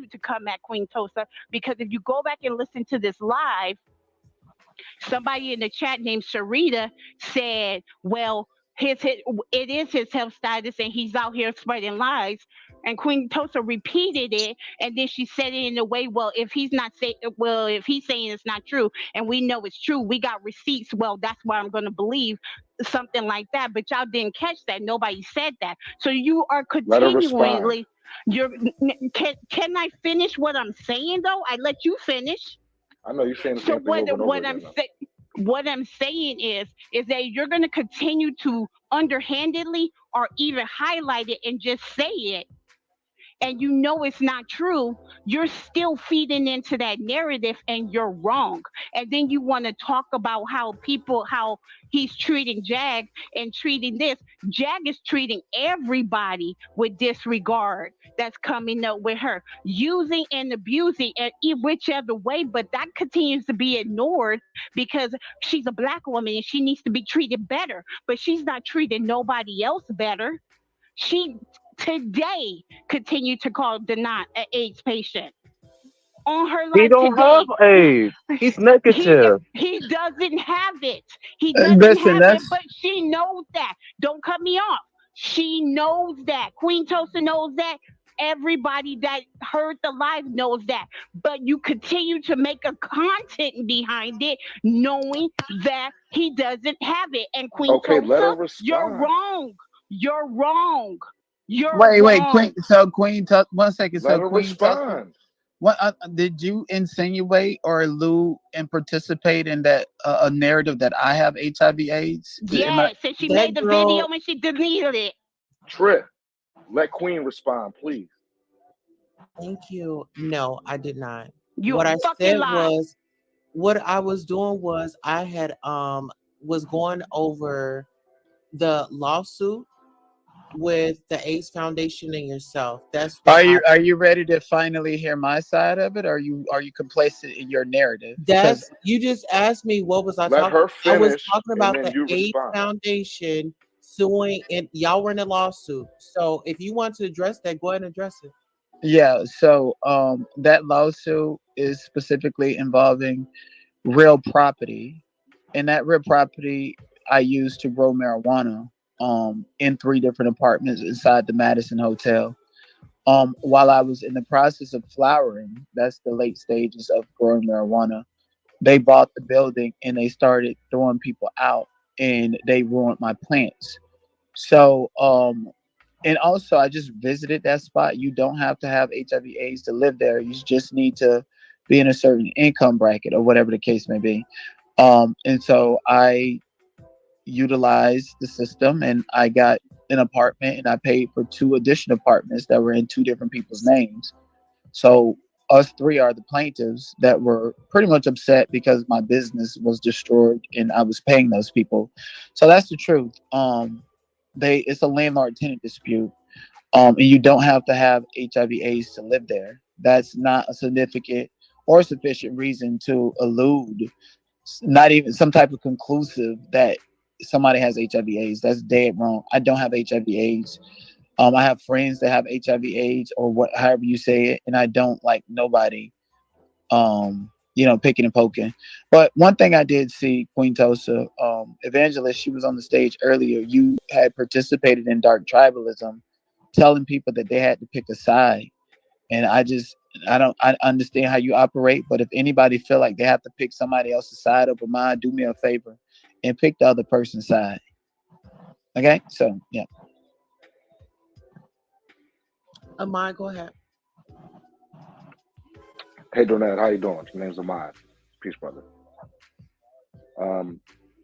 continue to come at Queen Tosa, because if you go back and listen to this live, somebody in the chat named Sarita said, "Well, his it is his health status, and he's out here spreading lies." And Queen Tosa repeated it, and then she said it in a way, "Well, if he's not say, well, if he's saying it's not true, and we know it's true, we got receipts. Well, that's why I'm going to believe." Something like that, but y'all didn't catch that. Nobody said that. So you are Let her respond. continually. You're. Can I finish what I'm saying though? I let you finish. I know you're saying the So same thing over and over again. Though. what I'm saying is that you're going to continue to underhandedly or even highlight it and just say it, and you know it's not true, you're still feeding into that narrative and you're wrong. And then you want to talk about how he's treating Jag and treating this. Jag is treating everybody with disregard that's coming up with her, using and abusing and whichever way, but that continues to be ignored because she's a black woman and she needs to be treated better, but she's not treating nobody else better. She today continued to call Denat an AIDS patient on her He life don't have today. AIDS. He's He negative. he doesn't have it. He doesn't Listen, have it, that's but she knows that. Don't cut me off. She knows that. Queen Tosa knows that. Everybody that heard the live knows that. But you continue to make a content behind it, knowing that he doesn't have it. And Queen Okay, let her Tosa, you're respond. wrong. You're wrong. You're wait, Queen. wrong. So Queen, 1 second. Let So her Queen Tucker, respond. what did you insinuate or allude and participate in that a narrative that I have HIV/AIDS? Am I? Yes, and she That made the video girl, and she deleted it. Trip. Let Queen respond, please. thank you. No, I did not. You What a I fucking said lie. was, what I was doing was I had was going over the lawsuit with the AIDS Foundation and yourself. That's what I Are you ready to finally hear my side of it? Or are you complacent in your narrative? that's Because you just asked me what was I Let talking her I was finish, talking and about then the you AIDS respond. Foundation suing, and y'all were in a lawsuit. So if you want to address that, go ahead and address it. yeah, so that lawsuit is specifically involving real property, and that real property I used to grow marijuana in 3 different apartments inside the Madison Hotel. While I was in the process of flowering, that's the late stages of growing marijuana, they bought the building and they started throwing people out and they ruined my plants. So, and also I just visited that spot. You don't have to have HIV/AIDS to live there. You just need to be in a certain income bracket or whatever the case may be. And so I utilized the system and I got an apartment and I paid for 2 additional apartments that were in 2 different people's names. So us 3 are the plaintiffs that were pretty much upset because my business was destroyed and I was paying those people. So that's the truth. It's a landlord tenant dispute. And you don't have to have HIV/AIDS to live there. That's not a significant or sufficient reason to elude, not even some type of conclusive that somebody has HIV/AIDS. That's dead wrong. I don't have HIV/AIDS. I have friends that have HIV/AIDS or however you say it, and I don't like nobody, picking and poking. But one thing I did see, Queen Tosa, Evangelist, she was on the stage earlier. You had participated in dark tribalism, telling people that they had to pick a side, and I understand how you operate. But if anybody feel like they have to pick somebody else's side over mine, do me a favor and pick the other person's side. Okay, so yeah. Amai, go ahead. Hey, Donette, how you doing? Your name's Ahmad. Peace, brother. Um,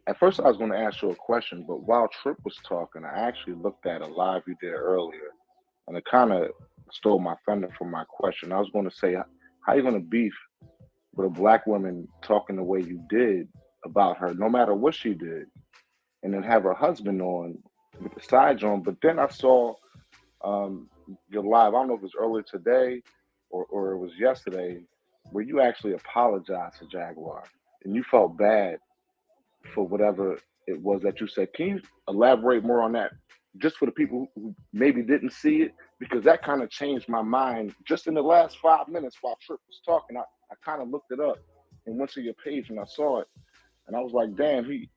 at first, I was going to ask you a question, but while Trip was talking, I actually looked at a live you did earlier, and it kind of stole my thunder from my question. I was going to say, how you going to beef with a black woman talking the way you did about her, no matter what she did, and then have her husband on with the sides on? But then I saw your live. I don't know if it was earlier today or it was yesterday, where you actually apologized to Jaguar and you felt bad for whatever it was that you said. Can you elaborate more on that? just for the people who maybe didn't see it, because that kind of changed my mind just in the last 5 minutes while Trip was talking. I kind of looked it up and went to your page and I saw it, and I was like, damn, he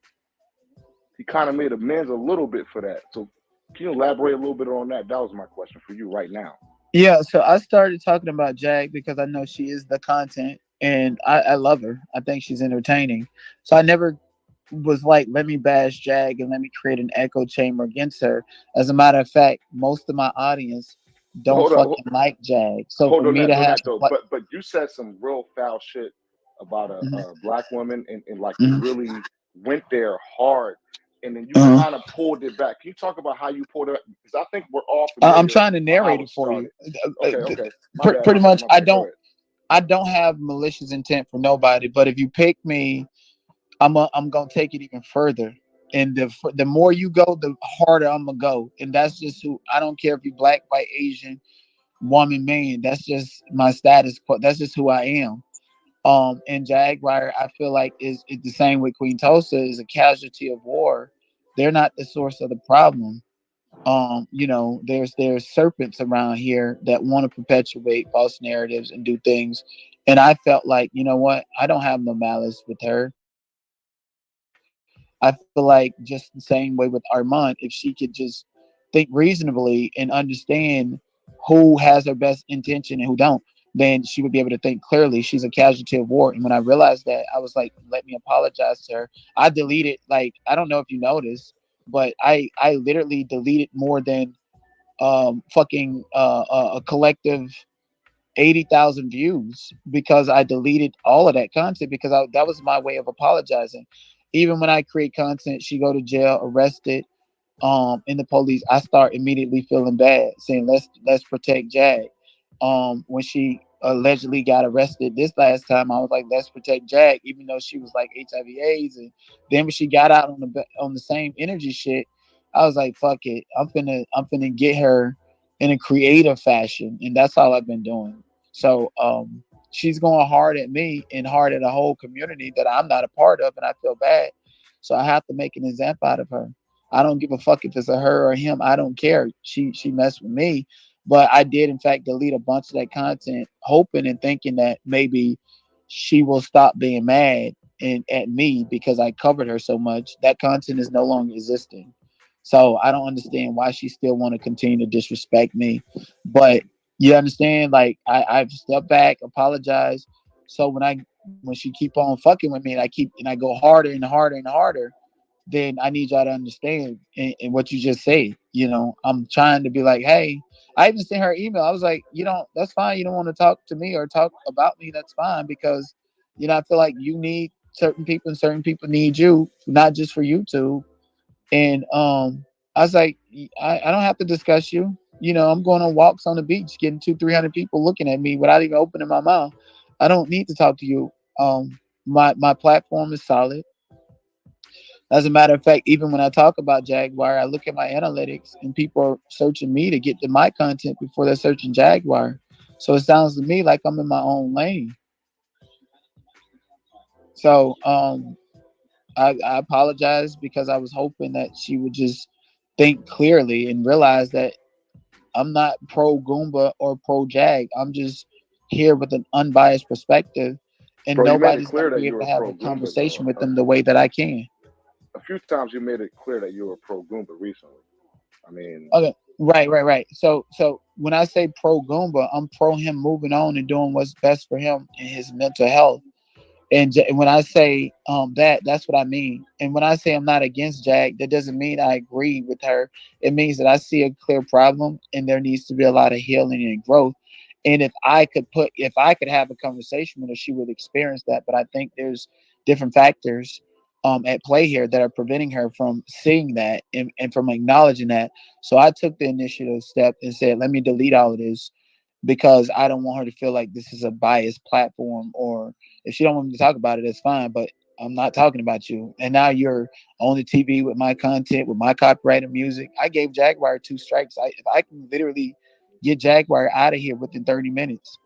kind of made amends a little bit for that. So can you elaborate a little bit on that? That was my question for you right now. Yeah, so I started talking about Jag because I know she is the content and I love her. I think she's entertaining. So I never was like, let me bash Jag and let me create an echo chamber against her. As a matter of fact, most of my audience But don't fucking like Jag. So for hold me to on have that though. like, But you said some real foul shit about mhm, a black woman, and like you mhm, really went there hard, and then you uh-huh. kind of pulled it back. Can you talk about how you pulled it back? Because I think we're all I'm familiar trying to on how narrate it it for you. started. Okay. Pretty much, My bad. Go ahead. I don't have malicious intent for nobody. But if you pick me, I'm gonna take it even further. And the more you go, the harder I'm gonna go. And that's just who I don't care if you black, white, Asian, woman, man. That's just my status quo. That's just who I am. And Jaguar, I feel like is the same with Queen Tulsa is a casualty of war. They're not the source of the problem. There's serpents around here that want to perpetuate false narratives and do things. And I felt like, you know what? I don't have no malice with her. I feel like just the same way with Armand, if she could just think reasonably and understand who has her best intention and who don't, then she would be able to think clearly. She's a casualty of war. And when I realized that, I was like, let me apologize to her. I deleted, like, I don't know if you noticed, but I literally deleted more than fucking a collective 80,000 views because I deleted all of that content because that was my way of apologizing. Even when I create content, she go to jail, arrested, in the police, I start immediately feeling bad, saying let's protect Jag. When she allegedly got arrested this last time, I was like, let's protect Jag, even though she was like HIV/AIDS. And then when she got out on the same energy shit, I was like, fuck it, I'm finna get her in a creative fashion, and that's all I've been doing. So she's going hard at me and hard at a whole community that I'm not a part of, and I feel bad. So I have to make an example out of her. I don't give a fuck if it's a her or him. I don't care. She messed with me, but I did in fact delete a bunch of that content, hoping and thinking that maybe she will stop being mad and at me because I covered her so much. That content is no longer existing. So I don't understand why she still want to continue to disrespect me. But you understand, like I've stepped back, apologized. So when she keep on fucking with me and I go harder and harder and harder, then I need y'all to understand in what you just said. I'm trying to be like, hey, I even sent her email. I was like, that's fine. You don't want to talk to me or talk about me. That's fine because, I feel like you need certain people and certain people need you, not just for YouTube. And I was like, I don't have to discuss you. I'm going on walks on the beach, getting 300 people looking at me without even opening my mouth. I don't need to talk to you. My platform is solid. As a matter of fact, even when I talk about Jaguar, I look at my analytics and people are searching me to get to my content before they're searching Jaguar. So it sounds to me like I'm in my own lane. So I apologize because I was hoping that she would just think clearly and realize that I'm not pro Goomba or pro Jag. I'm just here with an unbiased perspective, and Bro, you made it nobody's going clear to that be you able to were have pro a Goomba conversation though. with them the way that I can. A few times you made it clear that you were pro Goomba recently. I mean, Okay, right. So when I say pro Goomba, I'm pro him moving on and doing what's best for him and his mental health. And when I say that's what I mean. And when I say I'm not against Jag, that doesn't mean I agree with her. It means that I see a clear problem and there needs to be a lot of healing and growth. And if I could have a conversation with her, she would experience that. But I think there's different factors at play here that are preventing her from seeing that and from acknowledging that. So I took the initiative step and said, let me delete all of this because I don't want her to feel like this is a biased platform. Or if she don't want me to talk about it, that's fine. But I'm not talking about you. And now you're on the TV with my content, with my copyrighted music. I gave Jaguar 2 strikes. If I can literally get Jaguar out of here within 30 minutes,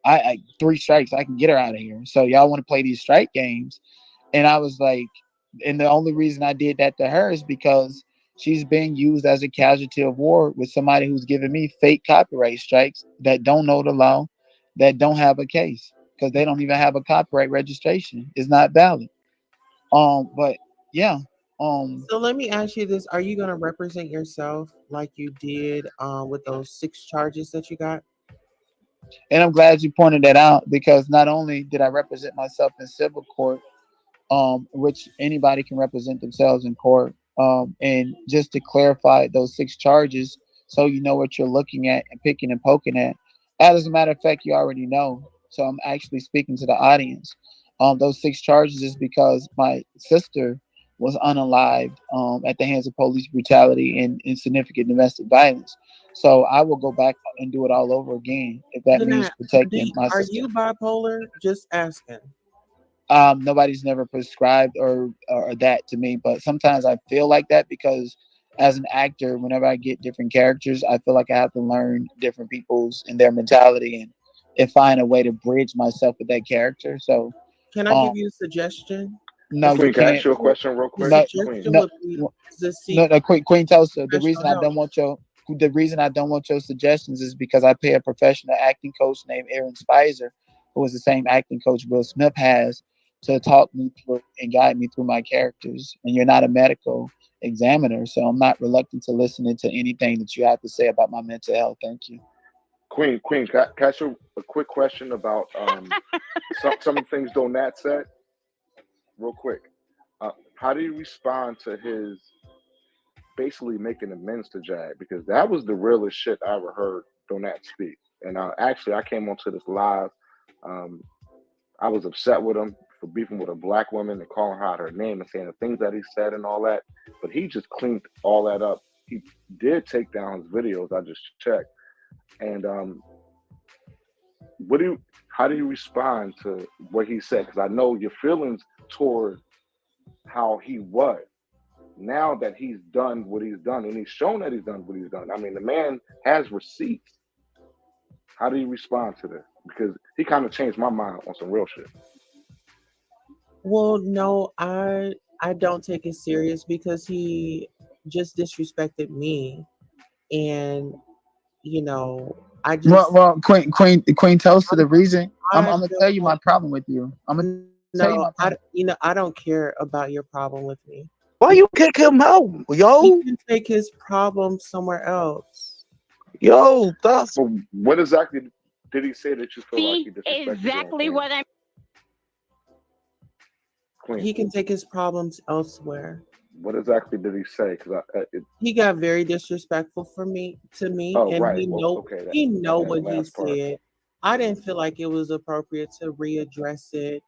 I 3 strikes, I can get her out of here. So y'all want to play these strike games? And I was like, and the only reason I did that to her is because She's being used as a casualty of war with somebody who's giving me fake copyright strikes that don't know the law, that don't have a case because they don't even have a copyright registration. It's not valid. But yeah, um, So let me ask you this: are you going to represent yourself like you did with those 6 charges that you got? and I'm glad you pointed that out because not only did I represent myself in civil court, which anybody can represent themselves in court. And just to clarify those 6 charges, so you know what you're looking at and picking and poking at. As a matter of fact, you already know. So I'm actually speaking to the audience. Those 6 charges is because my sister was unalived at the hands of police brutality and significant domestic violence. So I will go back and do it all over again if that means Lynette, protecting my are sister. you bipolar? Just asking. Nobody's never prescribed or that to me, but sometimes I feel like that because as an actor, whenever I get different characters, I feel like I have to learn different people's and their mentality and find a way to bridge myself with that character. So, Can I um, give you a suggestion? The no, you Queen, can I ask can't. you a suggestion, question real the quick? No, Queen. suggestion no, would be no, to no, seek no Queen Tulsa. professional help. The reason I don't want your suggestions is because I pay a professional acting coach named Aaron Spicer, who is the same acting coach Will Smith has, to talk me through and guide me through my characters. And you're not a medical examiner, so I'm not reluctant to listening to anything that you have to say about my mental health. Thank you. Queen, can I ask you a quick question about some of the things Donat said, real quick. How do you respond to his basically making amends to Jag? Because that was the realest shit I ever heard Donat speak. And actually, I came onto this live. Um, I was upset with him for beefing with a black woman and calling her out her name and saying the things that he said and all that. But he just cleaned all that up. He did take down his videos. I just checked. And what do you? How do you respond to what he said? Because I know your feelings toward how he was. Now that he's done what he's done, and he's shown that he's done what he's done. I mean, the man has receipts. How do you respond to this? Because he kind of changed my mind on some real shit. Well, no, I don't take it serious because he just disrespected me, and you know, I Well, just well, Queen Tulsa. The reason I I'm gonna tell you don't my problem with you. I'm gonna tell you my no, problem. I don't care about your problem with me. Why He you kick him out, he yo? can take his problem somewhere else. Yo, that's But what exactly did he say that you feel like he See, disrespected you on, exactly Queen? what I'm. Queen, He can take his problems elsewhere. what exactly did he say? Because He got very disrespectful for me to me, oh and right, well okay, he know that what he last part. said. I didn't feel like it was appropriate to readdress it,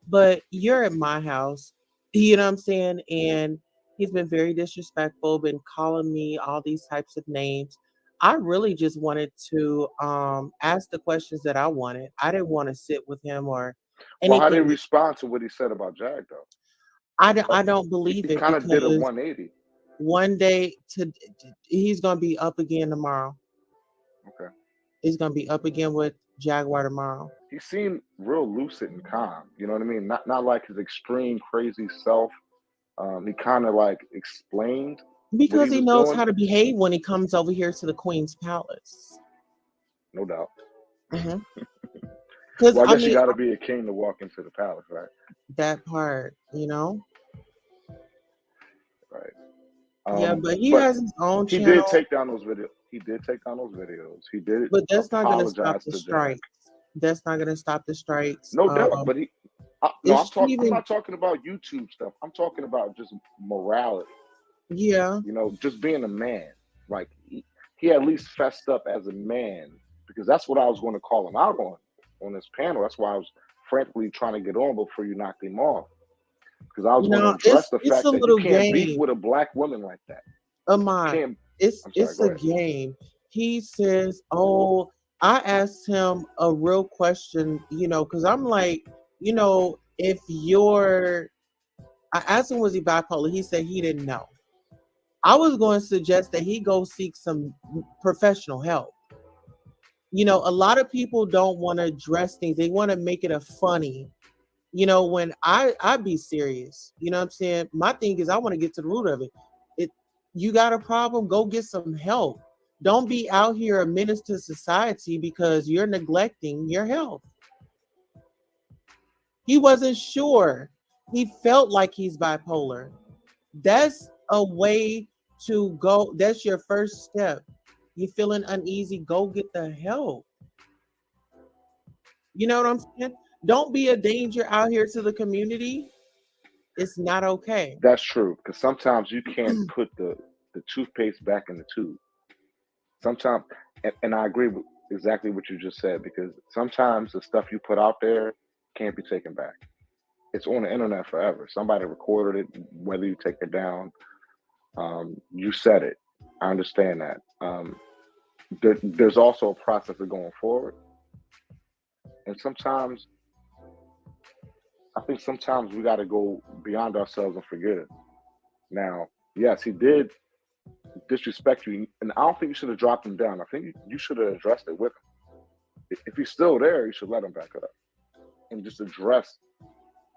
but you're at my house, you know what I'm saying? And he's been very disrespectful, been calling me all these types of names. I really just wanted to ask the questions that I wanted. I didn't want to sit with him or Well, how did he anything. respond to what he said about Jag though? I don't believe He it kind of did a because 180. one day he's gonna be up again tomorrow. Okay. He's gonna be up again with Jaguar tomorrow He seemed real lucid and calm. You know what I mean? Not like his extreme crazy self. He kind of like explained what because he he was knows doing, how to behave when he comes over here to the Queen's Palace. no doubt. Because Well, I I guess you mean got to be a king to walk into the palace, right? that part, you know. Right. Yeah, but he But has his own he did channel. take down those videos. He did take down those videos. He did But that's not gonna stop apologize the to Jag. strikes. That's not gonna stop the strikes. No doubt. But no, It I'm shouldn't talking. I'm even. not talking about YouTube stuff. I'm talking about just morality. Yeah, You know, just being a man. Like he at least fessed up as a man because that's what I was going to call him out on this panel. That's why I was frantically trying to get on before you knocked him off because I was going to no, address the it's fact a that you little can't beef game. with a black woman like that. You Amon, can't. I'm sorry. it's Go a ahead. game. He says, "Oh, I asked him a real question, because I'm like, if you're," I asked him, was he bipolar? He said he didn't know. I was going to suggest that he go seek some professional help. A lot of people don't want to address things; they want to make it a funny. When I be serious, you know what I'm saying? My thing is I want to get to the root of it. It You got a problem? Go get some help. Don't be out here a menace to society because you're neglecting your health. He wasn't sure. He felt like he's bipolar. That's a way to go. That's your first step. You feeling uneasy? Go get the help. You know what I'm saying? Don't be a danger out here to the community. It's not okay. That's true, because sometimes you can't put the toothpaste back in the tube. Sometimes, and I agree with exactly what you just said, because sometimes the stuff you put out there can't be taken back. It's on the internet forever. Somebody recorded it, whether you take it down. You said it. I understand that. There's also a process of going forward, and sometimes I think sometimes we got to go beyond ourselves and forgive. Now, yes, he did disrespect you, and I don't think you should have dropped him down. I think you should have addressed it with him. If he's still there, you should let him back up and just address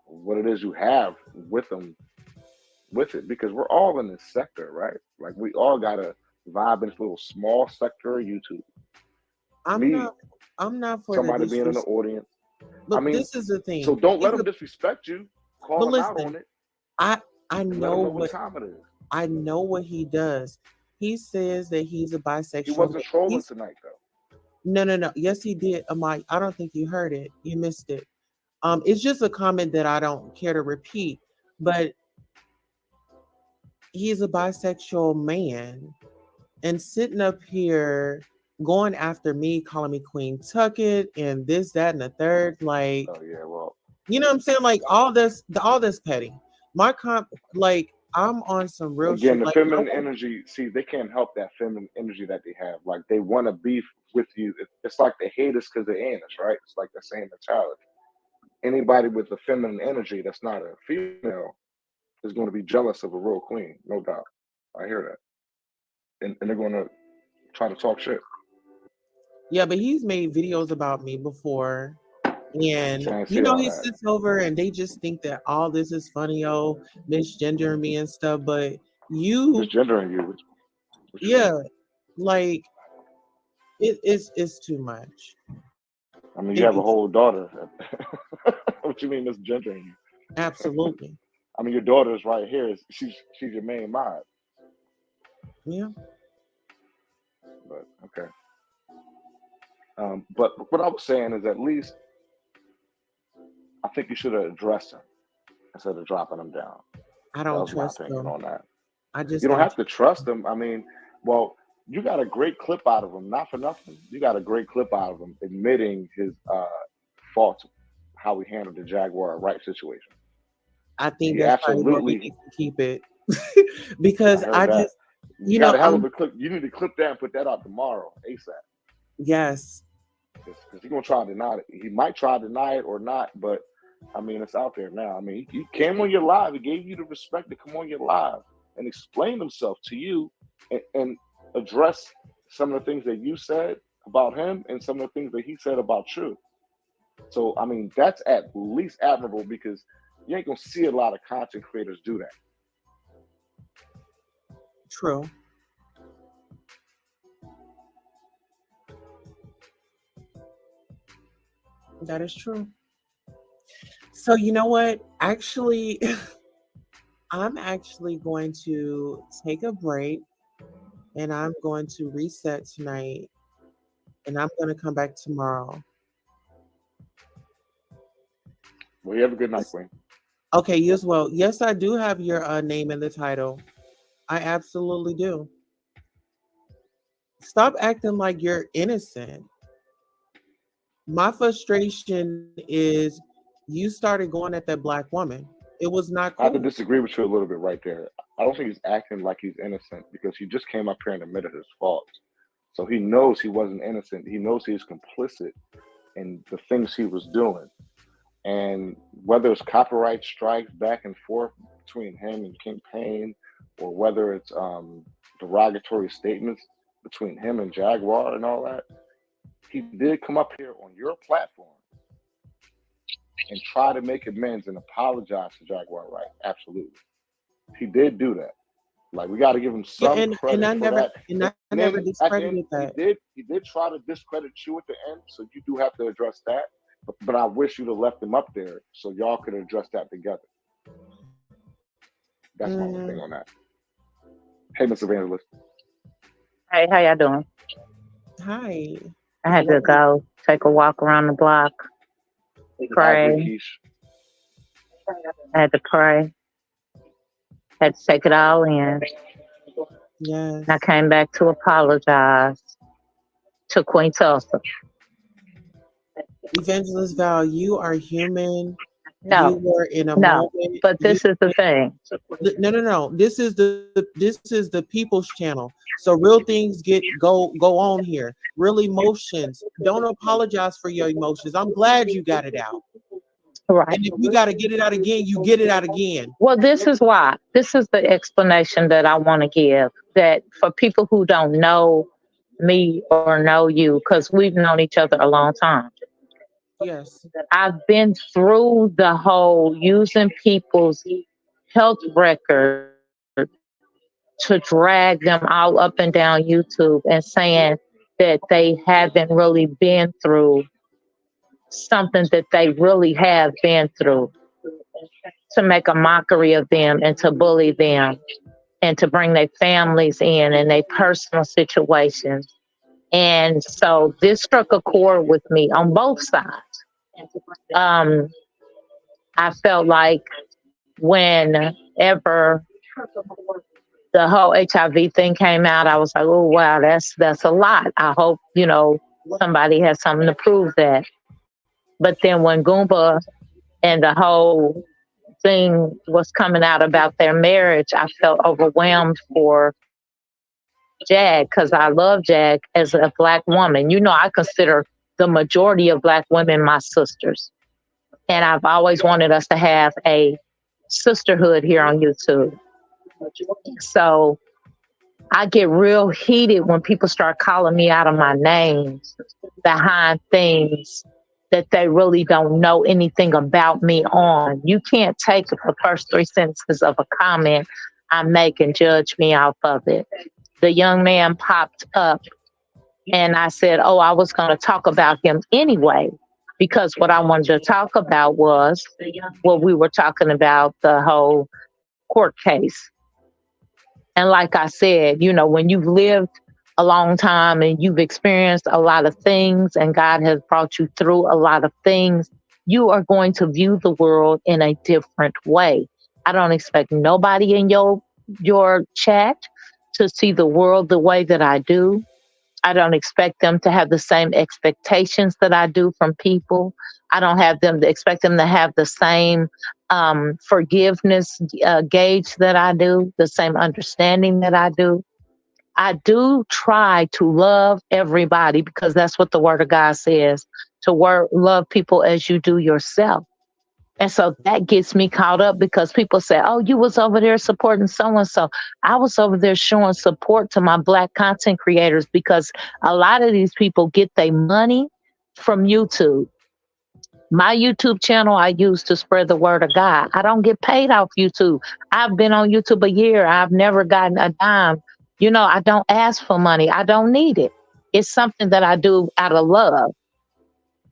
what it is you have with him with it, because we're all in this sector, right? Like we all got to vibe in this little small sector of YouTube. I'm Me, not. I'm not for the somebody being in the disrespect. audience. I Look, mean, this is the so thing. don't He's let him a, disrespect you. but Call him out listen, on it I I and let him know know what what time it is. I know what he does. He says that he's a He bisexual man. wasn't trolling He's tonight though. no. Yes, he did. Amai, I don't think you heard it. You missed it. It's just a comment that I don't care to repeat. But he's a bisexual man, and sitting up here going after me, calling me Queen Tucket and this, that, and the third, like, Oh yeah, well, you know what I'm saying? Like all this petty. My comp, like, I'm on some real again, shit. the Like, feminine energy. See, they can't help that feminine energy that they have. Like they want to beef with you. It's like they hate us because they ain't us, right? It's like the same mentality. Anybody with a feminine energy that's not a female is going to be jealous of a real queen, no doubt. I hear that, and they're going to try to talk shit. yeah, but he's made videos about me before. So And I ain't you see know, all he that. sits over and they just think that all this is funny, oh, misgendering me and stuff. But you, Misgendering you. What you mean? yeah, like it's too much. I mean, you It have a is whole daughter. What you mean misgendering you? absolutely. I mean, your daughter is right here. She's your main mod. Yeah. But okay. But what I was saying is, at least I think you should have addressed him instead of dropping him down. I That don't was my trust opinion them. on that. I You just don't don't have to trust trust them. him. I mean, well, you got a great clip out of him, not for nothing. You got a great clip out of him admitting his faults, how he handled the Jaguar Wright situation. I think He that's probably where we absolutely, need to keep it. I because heard I that. just, You got a hell of a clip. You need to clip that and put that out tomorrow, ASAP. yes. Because he's gonna try to deny it. He might try to deny it or not, but I mean, it's out there now. I mean, he came on your live. He gave you the respect to come on your live and explain himself to you and address some of the things that you said about him and some of the things that he said about you. So, I mean, that's at least admirable, because you ain't gonna see a lot of content creators do that. True. That is true. So you know what? Actually, I'm actually going to take a break and I'm going to reset tonight and I'm going to come back tomorrow. Well, you have a good night, Yes. Queen. Okay, you as well. Yes, I do have your name in the title. I absolutely do. Stop acting like you're innocent. My frustration is you started going at that black woman. It was not I have to cool. disagree with you a little bit right there. I don't think he's acting like he's innocent, because he just came up here and admitted his faults. So he knows he wasn't innocent. He knows he's complicit in the things he was doing. And whether it's copyright strikes back and forth between him and King Payne, or whether it's derogatory statements between him and Jaguar and all that, he did come up here on your platform and try to make amends and apologize to Jaguar, right? Absolutely. He did do that. Like we got to give him Yeah, some and credit I for never that. and I And never then at the end, discredited that. he did try to discredit you at the end, so you do have to address that. But I wish you'd have left him up there so y'all could address that together. That's my only thing Mm, on that. Hey, Miss Evangelist. Hey, how y'all doing? hi. I had to go take a walk around the block, I agree, pray. Keish. I had to pray. Had to take it all in. And I Yes. came back to apologize to Queen Tulsa. Evangelist Val, you are human. You No, were in a no. moment. But You this is the thing. no. This is the people's channel. So real things go on here. Real emotions. Don't apologize for your emotions. I'm glad you got it out. Right. And if you got to get it out again, you get it out again. Well, this is why. This is the explanation that I want to give. That for people who don't know me or know you, because we've known each other a long time. Yes. I've been through the whole using people's health record to drag them all up and down YouTube and saying that they haven't really been through something that they really have been through, to make a mockery of them and to bully them and to bring their families in and their personal situations. And so this struck a chord with me on both sides. Um, I felt like whenever the whole HIV thing came out, I was like, oh wow, that's a lot. I hope, somebody has something to prove that. But then when Goomba and the whole thing was coming out about their marriage, I felt overwhelmed for Jag because I love Jag as a Black woman. I consider the majority of Black women my sisters. And I've always wanted us to have a sisterhood here on YouTube. So I get real heated when people start calling me out of my name behind things that they really don't know anything about me on. You can't take the first three sentences of a comment I make and judge me off of it. The young man popped up and I said, oh, I was going to talk about him anyway, because what I wanted to talk about was what we were talking about, the whole court case. And like I said, when you've lived a long time and you've experienced a lot of things and God has brought you through a lot of things, you are going to view the world in a different way. I don't expect nobody in your chat to see the world the way that I do. I don't expect them to have the same expectations that I do from people. I don't expect them to have the same forgiveness gauge that I do, the same understanding that I do. I do try to love everybody because that's what the Word of God says, to love people as you do yourself. And so that gets me caught up because people say, oh, you was over there supporting so-and-so. I was over there showing support to my Black content creators because a lot of these people get their money from YouTube. My YouTube channel I use to spread the word of God. I don't get paid off YouTube. I've been on YouTube a year. I've never gotten a dime. I don't ask for money. I don't need it. It's something that I do out of love.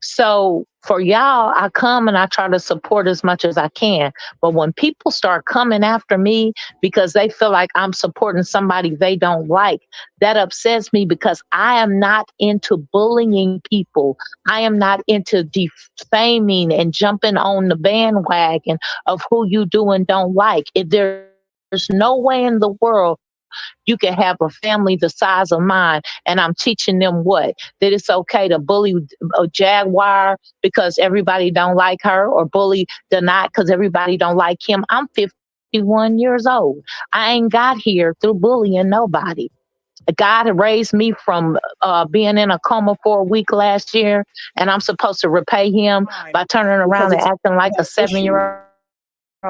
So for y'all, I come and I try to support as much as I can. But when people start coming after me because they feel like I'm supporting somebody they don't like, that upsets me because I am not into bullying people. I am not into defaming and jumping on the bandwagon of who you do and don't like. If there's no way in the world you can have a family the size of mine and I'm teaching them that it's okay to bully a Jaguar because everybody don't like her, or bully Donat because everybody don't like him. I'm 51 years old. I ain't got here through bullying nobody. God raised me from being in a coma for a week last year, and I'm supposed to repay him by turning Because around and it's acting like a an issue 7-year-old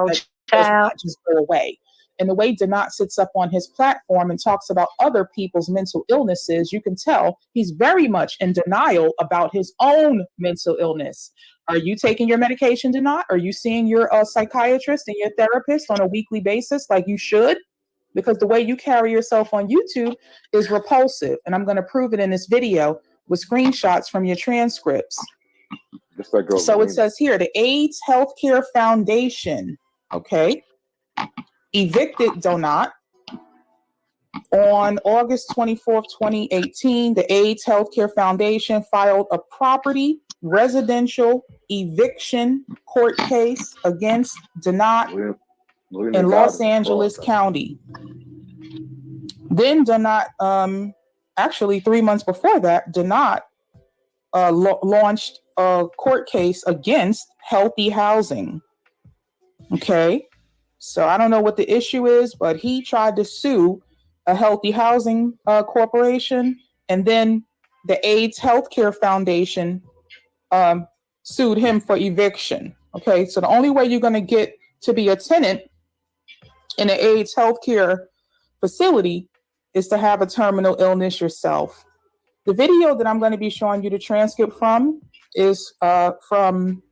that does child. not just go away. And the way Denat sits up on his platform and talks about other people's mental illnesses, you can tell he's very much in denial about his own mental illness. Are you taking your medication, Denat? Are you seeing your psychiatrist and your therapist on a weekly basis like you should? because the way you carry yourself on YouTube is repulsive. And I'm going to prove it in this video with screenshots from your transcripts. So it says here, the AIDS Healthcare Foundation, okay, evicted Donat on August 24th, 2018. The AIDS Healthcare Foundation filed a property residential eviction court case against Donat in Los Angeles County. Then Donat, actually 3 months before that, Donat launched a court case against Healthy Housing. Okay, so I don't know what the issue is, but he tried to sue a Healthy Housing corporation, and then the AIDS Healthcare Foundation sued him for eviction. Okay, so the only way you're going to get to be a tenant in an AIDS healthcare facility is to have a terminal illness yourself. The video that I'm going to be showing you the transcript from is from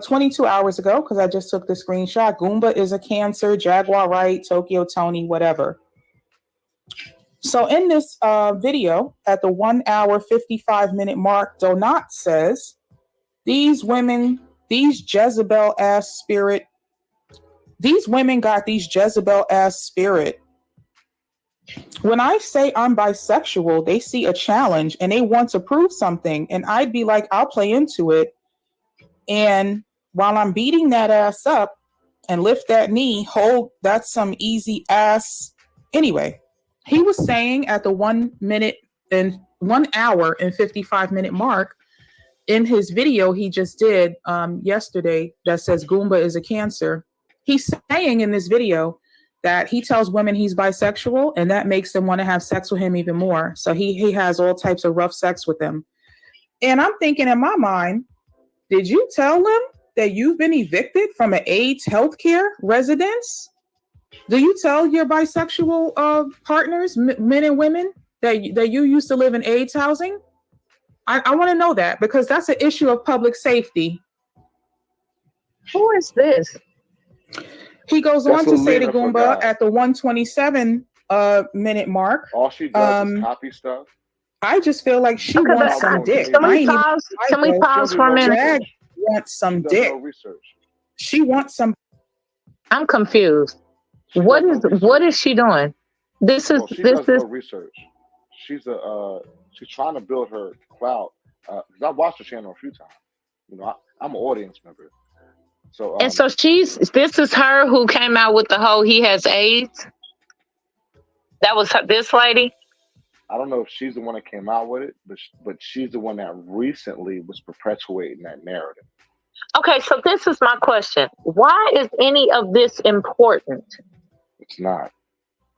22 hours ago, because I just took the screenshot. Goomba is a cancer, Jaguar, Wright, Tokyo, Tony, whatever. So in this video, at the 1 hour, 55-minute mark, Donat says, these women, these Jezebel-ass spirit, these women got these Jezebel-ass spirit. When I say I'm bisexual, they see a challenge and they want to prove something. And I'd be like, I'll play into it. And while I'm beating that ass up and lift that knee, hold, that's some easy ass. Anyway, he was saying at the 1 hour and 55-minute mark in his video he just did yesterday that says Goomba is a cancer. He's saying in this video that he tells women he's bisexual and that makes them want to have sex with him even more. So he has all types of rough sex with them. And I'm thinking in my mind, did you tell them that you've been evicted from an AIDS healthcare residence? Do you tell your bisexual partners, men and women, that you used to live in AIDS housing? I want to know that, because that's an issue of public safety. Who is this? He goes on to say to Goomba at the 127 minute mark. All she does is copy stuff. I just feel like she wants some dick. Can we pause for a minute? Jag wants some dick. She wants some. I'm confused. What is she doing? This is research. She's trying to build her clout. Because I watched the channel a few times. You know, I'm an audience member. So and so this is her who came out with the whole he has AIDS. That was this lady. I don't know if she's the one that came out with it, but she's the one that recently was perpetuating that narrative. Okay, so this is my question. Why is any of this important? It's not.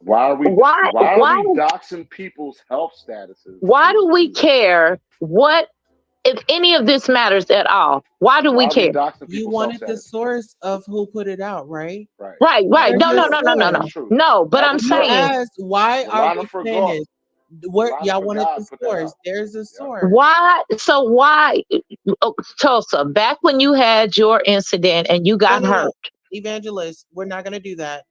Why are we doxing people's health statuses? Why do we care if any of this matters at all? Why do we care? You wanted the source of who put it out, right? Right. No, but I'm saying, why are we saying this? Y'all wanted the source. There's a source. Why? So why, Tulsa, back when you had your incident and you got hurt? Evangelist, we're not going to do that.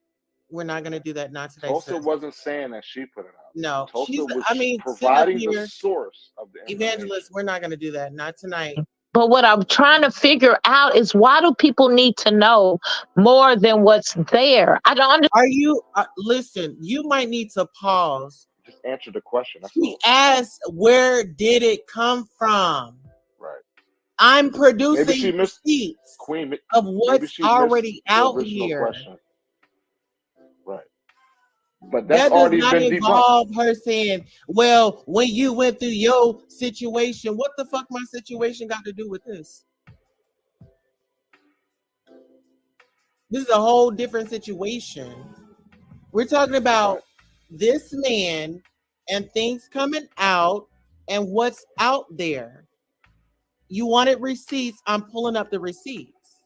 We're not going to do that. Not today. Tulsa wasn't saying that she put it out. No. Tulsa was providing the source of the Evangelist, we're not going to do that. Not tonight. But what I'm trying to figure out is, why do people need to know more than what's there? I don't understand. Are you, listen, you might need to pause. Just answer the question. He asked, where did it come from? Right. I'm producing receipts of what's already out here. Question. Right. But that does not involve her saying, well, when you went through your situation, what the fuck my situation got to do with this? This is a whole different situation. We're talking about this man and things coming out and what's out there. You wanted receipts. I'm pulling up the receipts.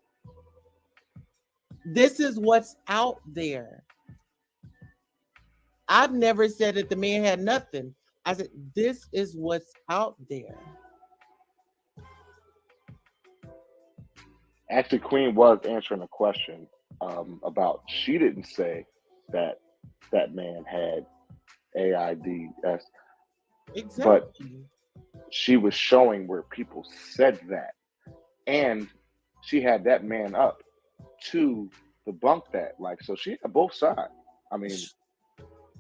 This is what's out there. I've never said that the man had nothing. I said, this is what's out there. Actually, Queen was answering a question about, she didn't say that that man had AIDS, but Exactly. she was showing where people said that, and she had that man up to debunk that. Like, so she had both sides. I mean,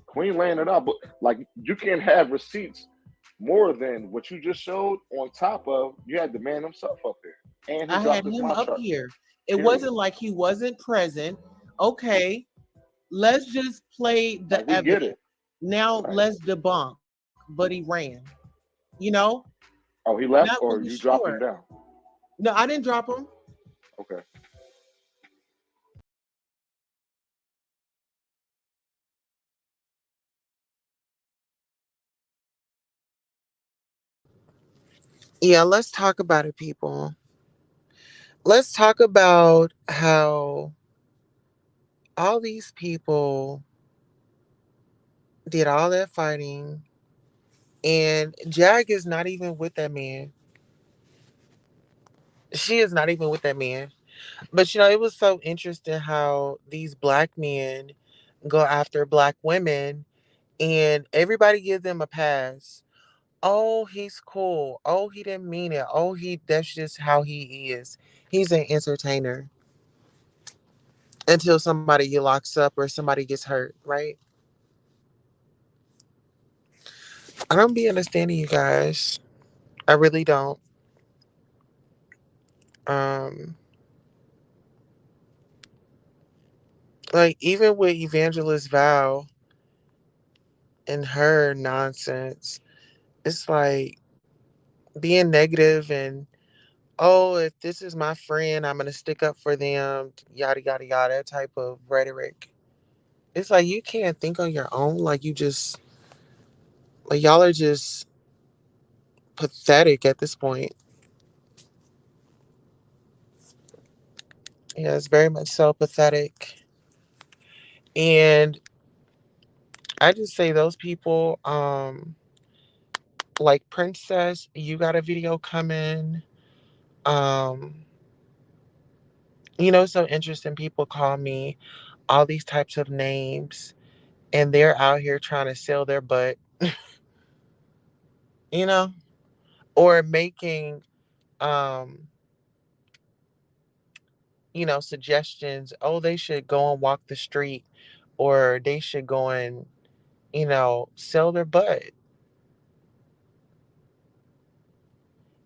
Queen laying it out, but like you can't have receipts more than what you just showed. On top of you had the man himself up there, and he I had dropped his him mouth up chart. here. It Period. wasn't like he wasn't present. Okay, let's just play Like the we get evidence. it, Now right? let's debunk. But he ran. You know, Oh, he left, not or really you dropped sure. him down? No, I didn't drop him. Okay. Yeah, let's talk about it, people. Let's talk about how all these people did all that fighting, and Jag is not even with that man. She is not even with that man. But it was so interesting how these black men go after black women and everybody gives them a pass. Oh, he's cool. Oh, he didn't mean it. Oh, that's just how he is. He's an entertainer until somebody get locks up or somebody gets hurt, right? I don't be understanding you guys. I really don't. Um, like even with Evangelist Val and her nonsense, it's like being negative and oh, if this is my friend, I'm gonna stick up for them, yada yada yada, that type of rhetoric. It's like you can't think on your own. Like you just like y'all are just pathetic at this point. Yeah, it's very much so pathetic. And I just say those people, like Princess, you got a video coming. Um, it's so interesting. People call me all these types of names and they're out here trying to sell their butt, you know, or making um, suggestions. Oh, they should go and walk the street or they should go and, sell their butt.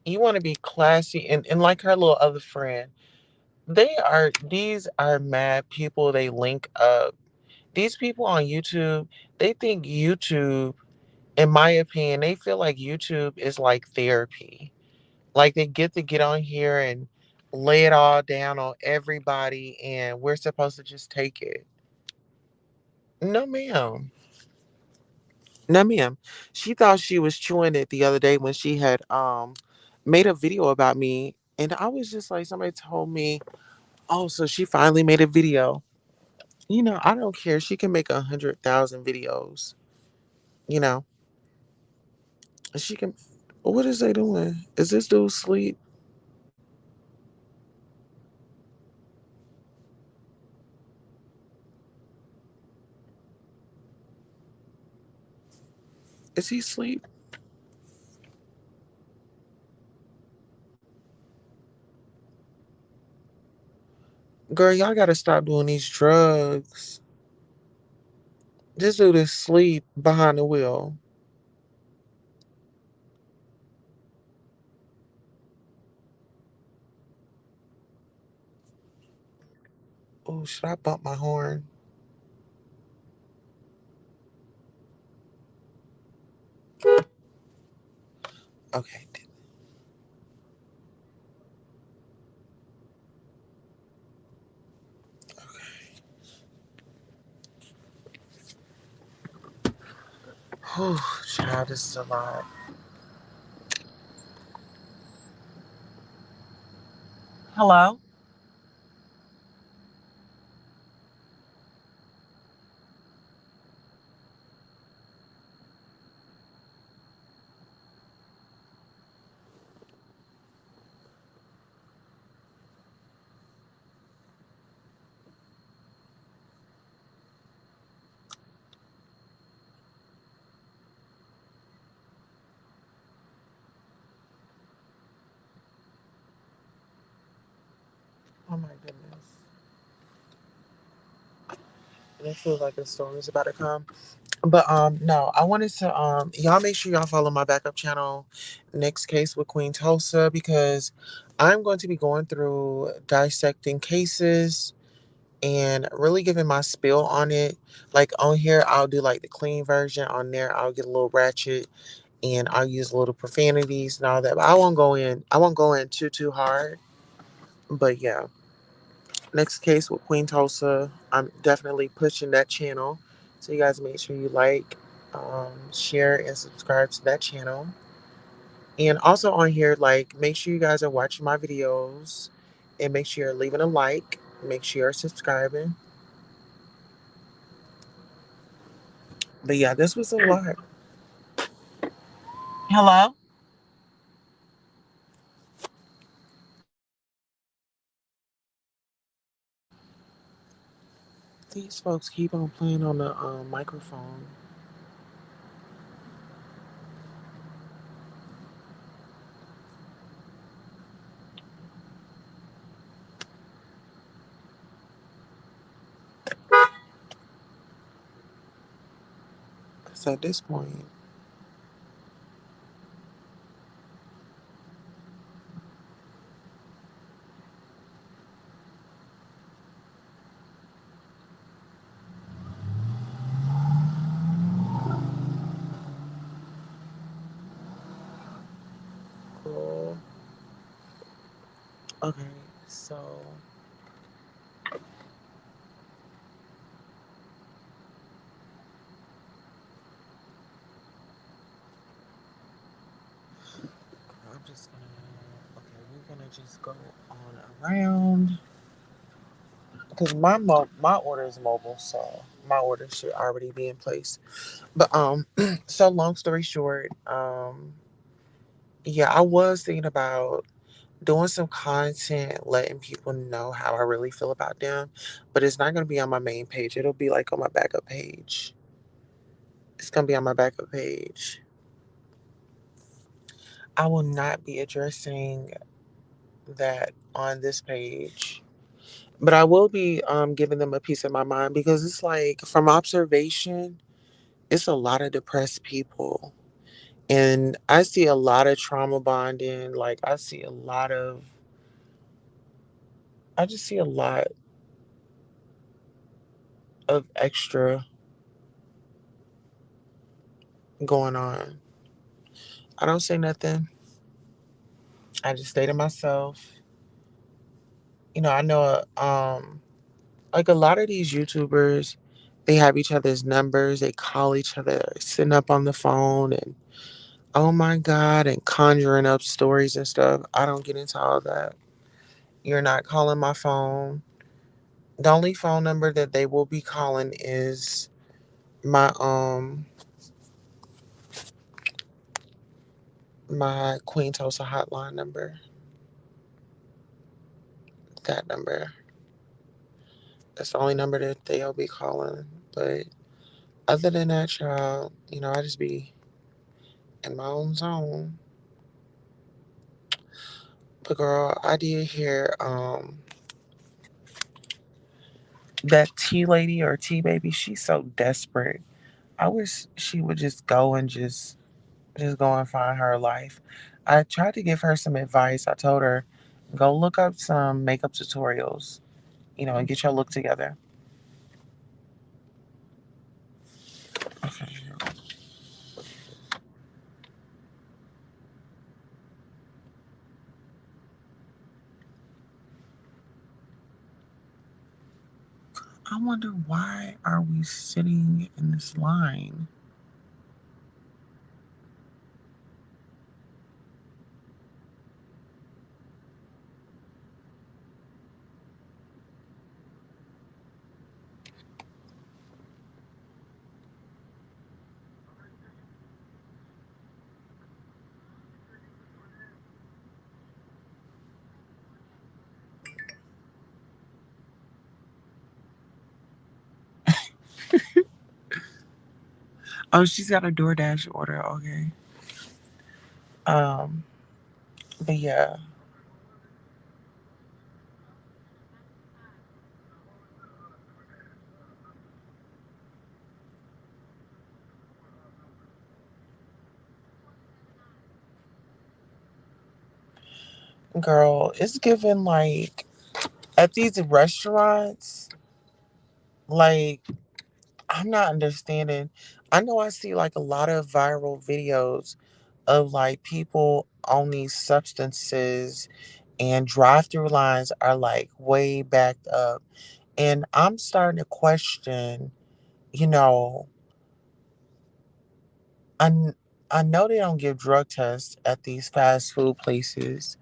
You want to be classy and like her little other friend. These are mad people. They link up. These people on YouTube, they think YouTube, in my opinion, they feel like YouTube is like therapy. Like they get to get on here and lay it all down on everybody and we're supposed to just take it. No, ma'am. No, ma'am. She thought she was chewing it the other day when she had made a video about me. And I was just like, somebody told me, oh, so she finally made a video. I don't care. She can make 100,000 videos. You know, she can. What is they doing? Is this dude sleep? Is he sleep? Girl, y'all gotta stop doing these drugs. This dude is sleep behind the wheel. Oh, should I bump my horn? Okay. Whew, child, this is a lot. Hello? Oh my goodness. And it feels like a storm is about to come. But no, I wanted to y'all make sure y'all follow my backup channel, Next Case with Queen Tulsa, because I'm going to be going through dissecting cases and really giving my spill on it. Like on here I'll do like the clean version. On there I'll get a little ratchet and I'll use a little profanities and all that. But I won't go in too hard. But yeah. Next Case with Queen Tulsa. I'm definitely pushing that channel. So you guys make sure you like, share, and subscribe to that channel. And also on here, like, make sure you guys are watching my videos and make sure you're leaving a like. Make sure you're subscribing. But yeah, this was a lot. Hello? These folks keep on playing on the microphone. Because at this point, cool. Okay, so I'm just gonna, okay, we're gonna just go on around. Because my order is mobile, so my order should already be in place. But so long story short, yeah, I was thinking about doing some content, letting people know how I really feel about them, but it's not gonna be on my main page. It'll be like on my backup page. It's gonna be on my backup page. I will not be addressing that on this page. But I will be giving them a piece of my mind because it's like from observation, it's a lot of depressed people. And I see a lot of trauma bonding. Like I just see a lot of extra going on. I don't say nothing. I just stay to myself. I know like a lot of these YouTubers, they have each other's numbers, they call each other sitting up on the phone and oh my God and conjuring up stories and stuff. I don't get into all that. You're not calling my phone. The only phone number that they will be calling is my Queen Tulsa hotline number. That number. That's the only number that they'll be calling. But other than that, child, I just be in my own zone. But girl, I did hear that T lady or T baby, she's so desperate. I wish she would just go and just go and find her life. I tried to give her some advice. I told her, go look up some makeup tutorials, and get your look together. Okay. I wonder why are we sitting in this line? Oh, she's got a DoorDash order. Okay. Um, but yeah, Girl, it's given like at these restaurants, like I'm not understanding. I know I see like a lot of viral videos of like people on these substances and drive-through lines are like way backed up. And I'm starting to question, you know, I, kn- I know they don't give drug tests at these fast food places.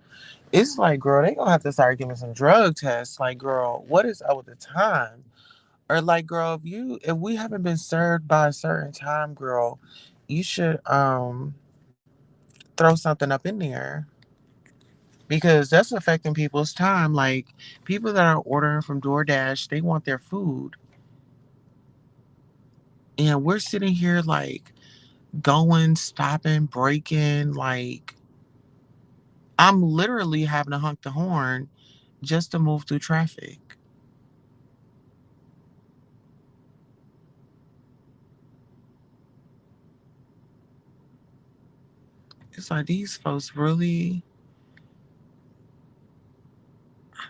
It's like, girl, they gonna have to start giving some drug tests. Like, girl, what is up with the time? Or like, girl, if we haven't been served by a certain time, girl, you should throw something up in there because that's affecting people's time. Like people that are ordering from DoorDash, they want their food, and we're sitting here like going, stopping, breaking. Like I'm literally having to honk the horn just to move through traffic. It's like these folks really,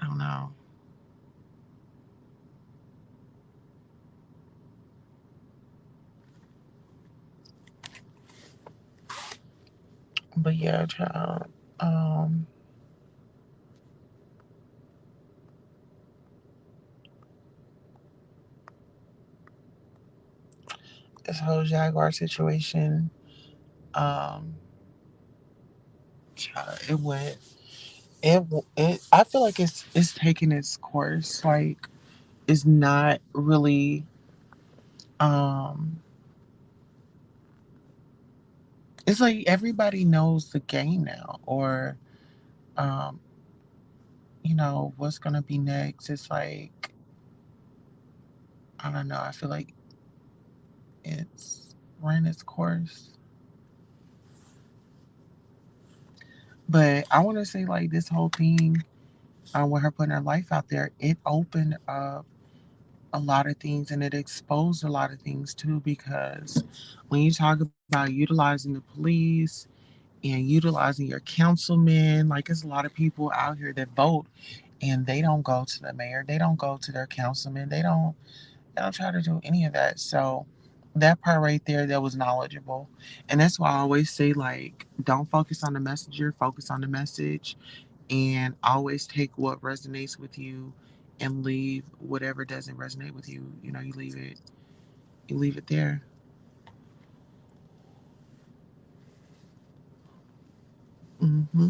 I don't know. But yeah, child. Um, this whole Jaguar situation, um, child, it. I feel like it's taking its course. Like it's not really. Um, it's like everybody knows the game now, or um, what's gonna be next. It's like I don't know. I feel like it's ran its course. But I want to say like this whole thing with her putting her life out there, it opened up a lot of things and it exposed a lot of things too. Because when you talk about utilizing the police and utilizing your councilmen, like there's a lot of people out here that vote and they don't go to the mayor, they don't go to their councilman, they don't try to do any of that. So that part right there, that was knowledgeable. And that's why I always say like don't focus on the messenger, focus on the message, and always take what resonates with you and leave whatever doesn't resonate with you. You leave it there. hmm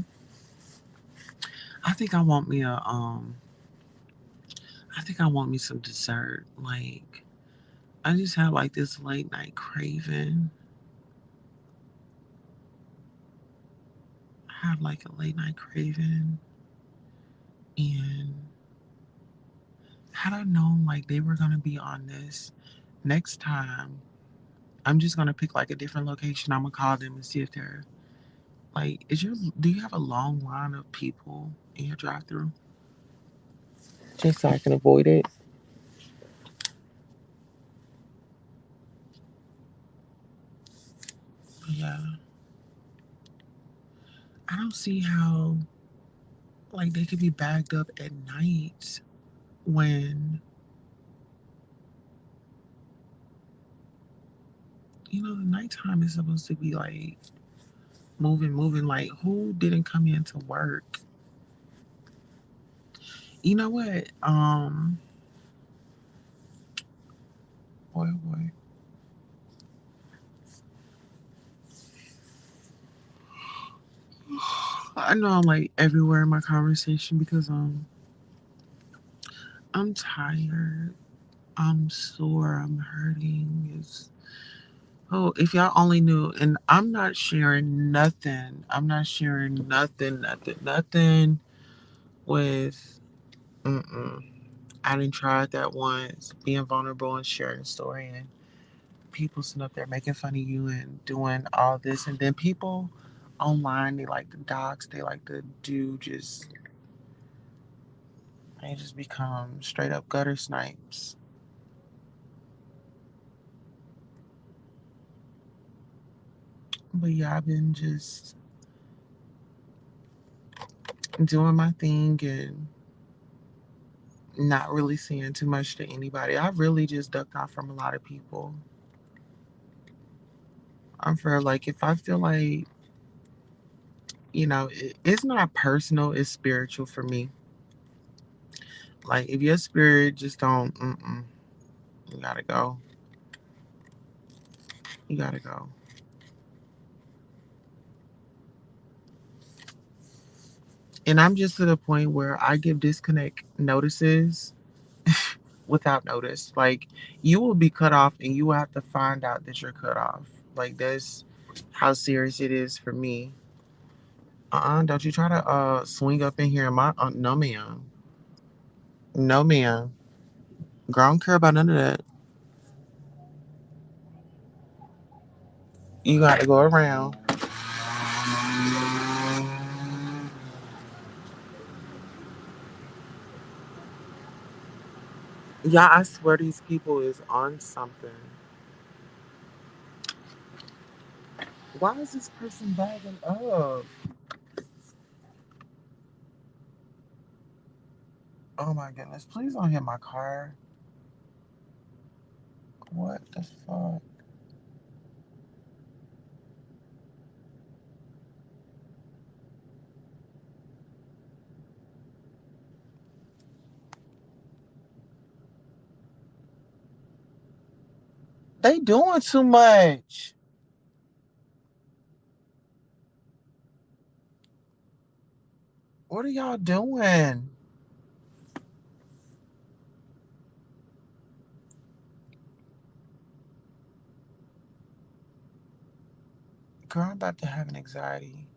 I think I want me a I think I want me some dessert. Like I just have like this late night craving. I have like a late night craving, and had I known like they were gonna be on this next time, I'm just gonna pick like a different location. I'm gonna call them and see if they're like, do you have a long line of people in your drive through? Just so I can avoid it. But yeah, I don't see how like they could be backed up at night when the nighttime is supposed to be like moving. Like who didn't come in to work? You know what? Boy, oh boy. I know I'm like everywhere in my conversation because I'm tired. I'm sore. I'm hurting. If y'all only knew, and I'm not sharing nothing. I'm not sharing nothing with. Mm-mm. I didn't try that once, being vulnerable and sharing a story, and people sitting up there making fun of you and doing all this, and then people online they like the docs, they like to do just they just become straight up gutter snipes. But yeah, I've been just doing my thing and not really saying too much to anybody. I really just ducked off from a lot of people. I'm for like if I feel like it's not personal, it's spiritual for me. Like if your spirit just don't, you gotta go. You gotta go. And I'm just to the point where I give disconnect notices without notice. Like you will be cut off and you will have to find out that you're cut off. Like that's how serious it is for me. Don't you try to swing up in here. My no ma'am. No ma'am. Girl, I don't care about none of that. You got to go around. Yeah, I swear these people is on something. Why is this person bagging up? Oh my goodness. Please don't hit my car. What the fuck? They doing too much. What are y'all doing? Girl, I'm about to have an anxiety.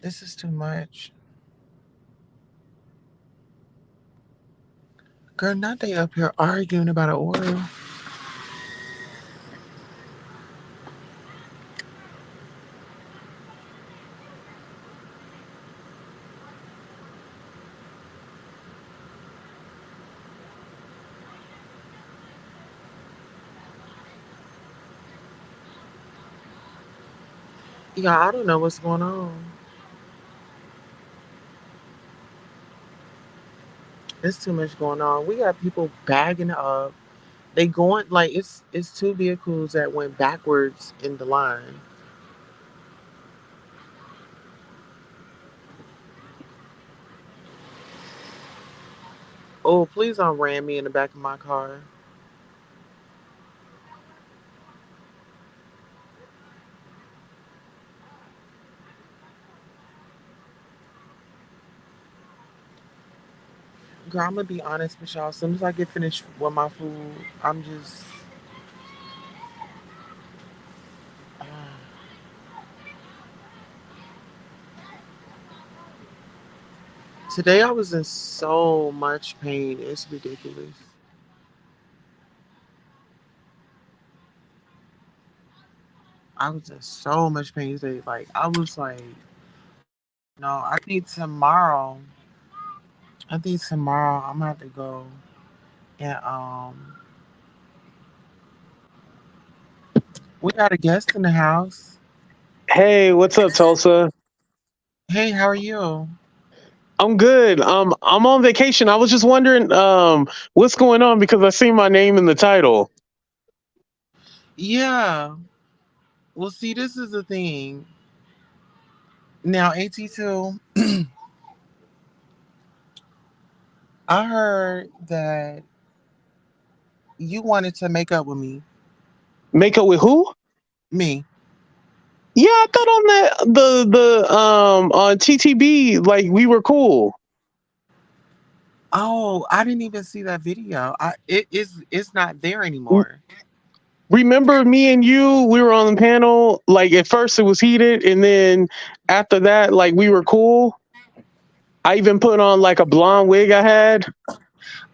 This is too much. Girl, not they up here arguing about an order. Yeah, I don't know what's going on. There's too much going on. We got people bagging up. They going like it's two vehicles that went backwards in the line. Oh, please don't ram me in the back of my car. Girl, I'm gonna be honest with y'all. As soon as I get finished with my food, I'm just today I was in so much pain. It's ridiculous. I was in so much pain today. Like I was like, no, I think tomorrow I'm gonna have to go and we got a guest in the house. Hey, what's up, Tulsa? Hey, how are you? I'm good. I'm on vacation. I was just wondering, what's going on because I see my name in the title. Yeah. Well, see, this is the thing. Now, AT2, I heard that you wanted to make up with me. Make up with who? Me. Yeah, I thought on the on TTB like we were cool. Oh, I didn't even see that video. It's not there R- anymore. Remember me and you? We were on the panel. Like at first it was heated, and then after that, like we were cool. I even put on like a blonde wig I had.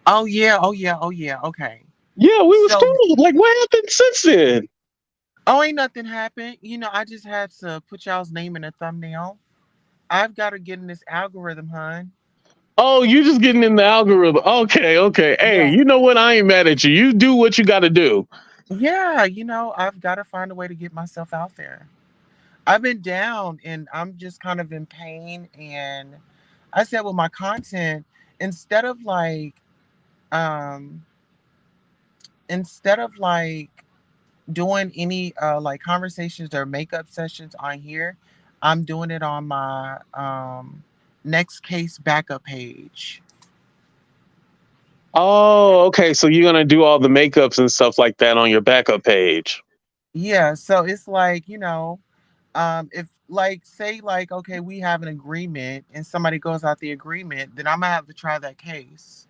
Oh yeah, oh yeah, oh yeah. Okay. Yeah, we was So, cool. Like, what happened since then? oh, ain't nothing happened. I just had to put y'all's name in a thumbnail. I've got to get in this algorithm, hun. Oh, you just getting in the algorithm. Okay, okay. Hey, Yeah. you know what? I ain't mad at you. You do what you got to do. Yeah, I've got to find a way to get myself out there. I've been down and I'm just kind of in pain. And I said, with my content, instead of like, um, instead of like doing any like conversations or makeup sessions on here, I'm doing it on my next case backup page. Oh, okay. So you're gonna do all the makeups and stuff like that on your backup page. Yeah, so it's like, if like say like okay, we have an agreement and somebody goes out the agreement, then I'm gonna have to try that case.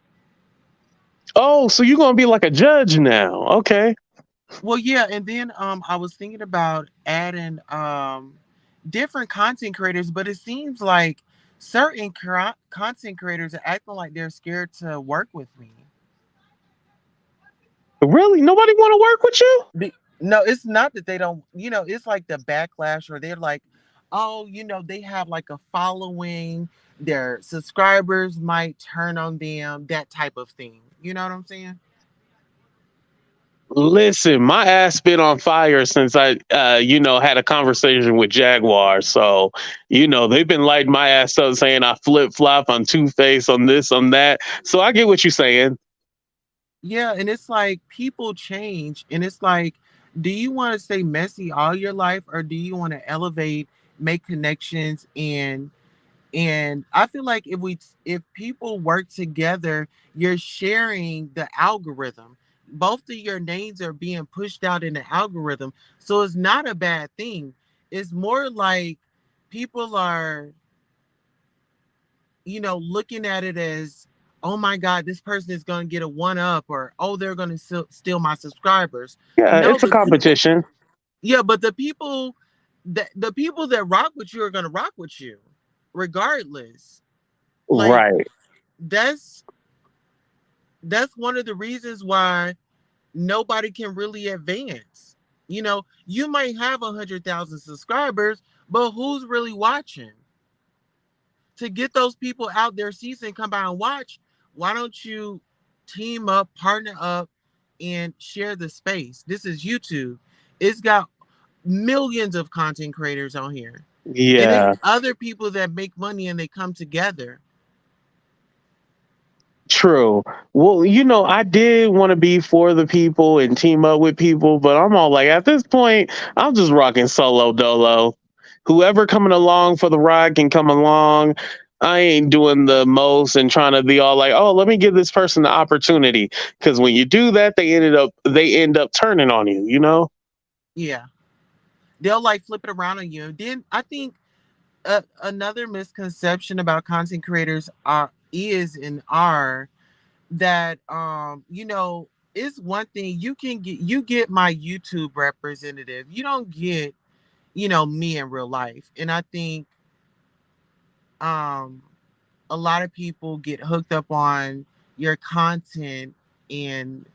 Oh, so you're gonna be like a judge now. Okay. Well, yeah, and then I was thinking about adding different content creators, but it seems like certain content creators are acting like they're scared to work with me. Really? Nobody wanna work with you? No, it's not that they don't, it's like the backlash or they're like, oh, they have like a following, their subscribers might turn on them, that type of thing. You know what I'm saying? Listen, my ass been on fire since I had a conversation with Jaguar. So, they've been lighting my ass up saying I flip flop on Two Face on this, on that. So I get what you're saying. Yeah, and it's like people change, and it's like, do you want to stay messy all your life, or do you want to elevate, make connections, and I feel like if people work together, you're sharing the algorithm. Both of your names are being pushed out in the algorithm, so it's not a bad thing. It's more like people are looking at it as, oh my God, this person is going to get a one up, or oh, they're going to steal my subscribers. Yeah, No, it's a the people, competition. yeah, but the people that rock with you are going to rock with you, regardless. Like Right. that's one of the reasons why nobody can really advance. You might have 100,000 subscribers, but who's really watching? To get those people out there season come by and watch, why don't you team up, partner up, and share the space? This is YouTube. It's got millions of content creators on here. And it's Yeah. other people that make money and they come together. True. Well, I did want to be for the people and team up with people, but I'm all like, at this point, I'm just rocking solo dolo. Whoever coming along for the ride can come along. I ain't doing the most and trying to be all like, oh, let me give this person the opportunity. Because when you do that, they end up turning on you. Yeah. They'll like flip it around on you. Then I think another misconception about content creators are that it's one thing you get my YouTube representative. You don't get, me in real life. And I think um a lot of people get hooked up on your content and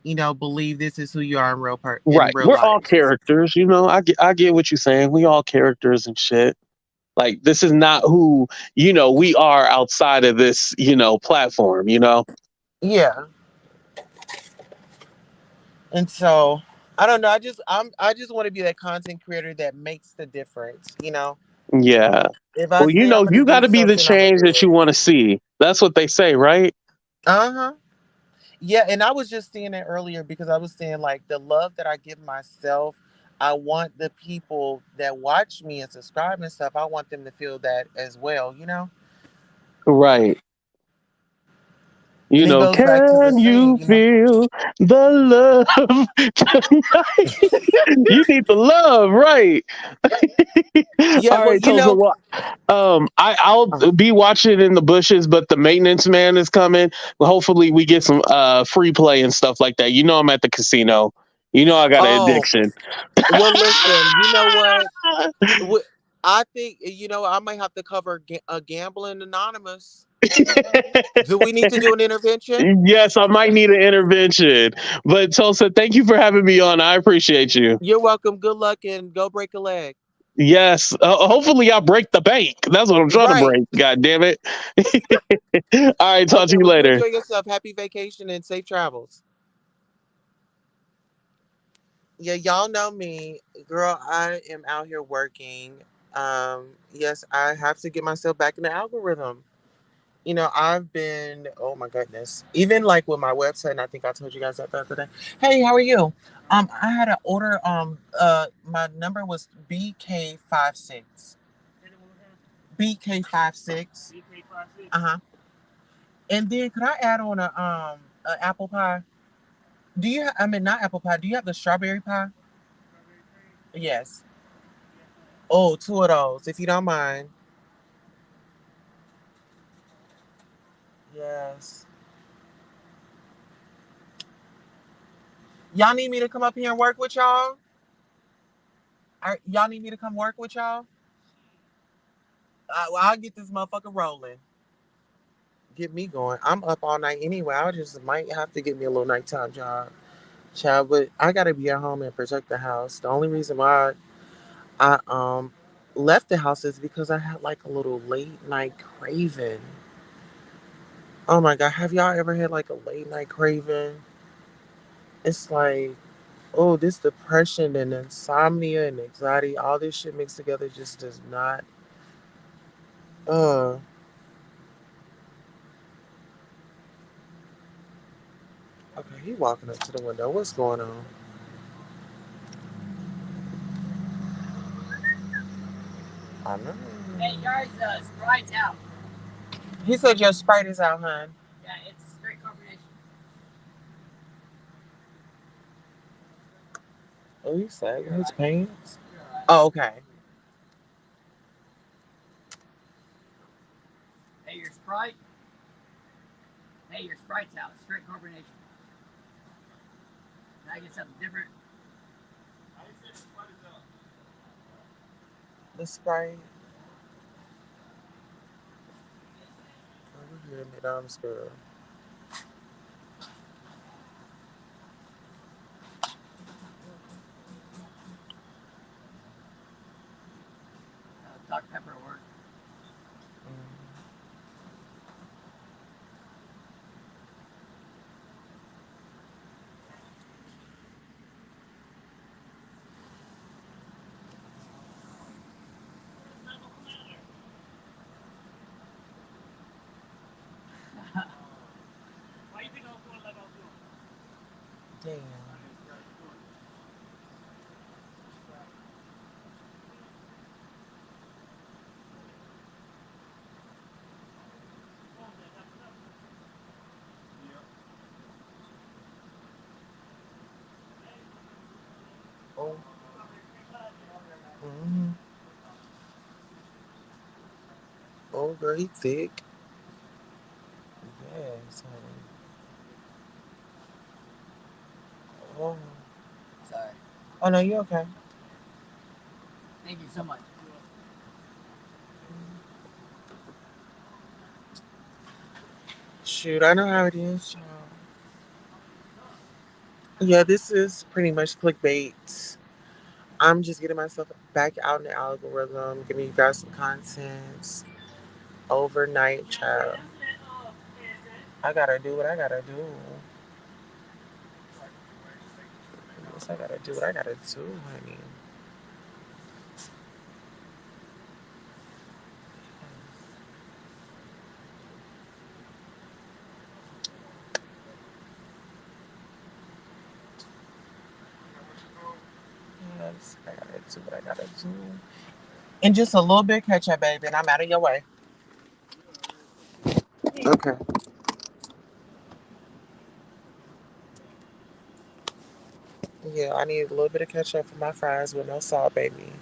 believe this is who you are in Right. real We're all life. characters. I get what you're saying. We all characters and shit. Like this is not who we are outside of this platform. Yeah. And so I don't know. I just want to be that content creator that makes the difference. Yeah. If I Well, say I'm gonna you got do to be the something, I'm gonna change do that it. you want to see. That's what they say, right? Uh-huh. Yeah, and I was just saying it earlier because I was saying like the love that I give myself, I want the people that watch me and subscribe and stuff, I want them to feel that as well. Right. And it goes back to the Can you saying. feel the love tonight? You need the love, right? Yeah, All well, right, Tosa. Well, I'll be watching in the bushes, but the maintenance man is coming. Well, hopefully, we get some free play and stuff like that. I'm at the casino. I got an oh, addiction. well, listen, you know what? I think I might have to cover a gambling anonymous. Do we need to do an intervention? Yes, I might need an intervention. But Tulsa, thank you for having me on. I appreciate you. You're welcome. Good luck and go break a leg. Yes. Hopefully I'll break the bank. That's what I'm trying to Right. break. God damn it. All right, talk to Okay, you well, you later. enjoy yourself. Happy vacation and safe travels. Yeah, y'all know me. Girl, I am out here working. Yes, I have to get myself back in the algorithm. I've been, oh my goodness, even like with my website, and I think I told you guys that the other day. Hey, how are you? I had an order. My number was BK56. BK56. Uh-huh. And then could I add on a apple pie? I mean, not apple pie. Do you have the strawberry pie? Yes. Oh, two of those, if you don't mind. Yes. Y'all need me to come up here and work with y'all? Y'all need me to come work with y'all? Well, I'll get this motherfucker rolling. Get me going. I'm up all night anyway. I just might have to get me a little nighttime job. Child, but I gotta be at home and protect the house. The only reason why I left the house is because I had like a little late night craving. Oh my god, have y'all ever had like a late night craving? It's like, oh, this depression and insomnia and anxiety, all this shit mixed together just does not. Uh, okay, he walking up to the window. What's going on? I know. Hey, guys, Sprite's out. He said your Sprite is out, hon. Yeah, it's straight carbonation. Oh, he's sagging his pants. Oh, okay. Hey, your Sprite. Hey, your Sprite's out. Straight carbonation. Now I get something different. The Sprite. Over here, Madam's girl. Dr. Pepper at work. Why you think I was doing like I was doing? Damn. Oh. Mm-hmm. Oh, girl, he thick. Yes, honey. Oh. Sorry. Oh, no, you okay. Thank you so much. Shoot, I know how it is, child. Yeah, this is pretty much clickbait. I'm just getting myself back out in the algorithm, giving you guys some content overnight, child. I gotta do what I gotta do. Yes, I gotta do what I gotta do, honey. Yes, I gotta do what I gotta do. And just a little bit of ketchup, baby, and I'm out of your way. Okay. Yeah, I need a little bit of ketchup for my fries with no salt, baby.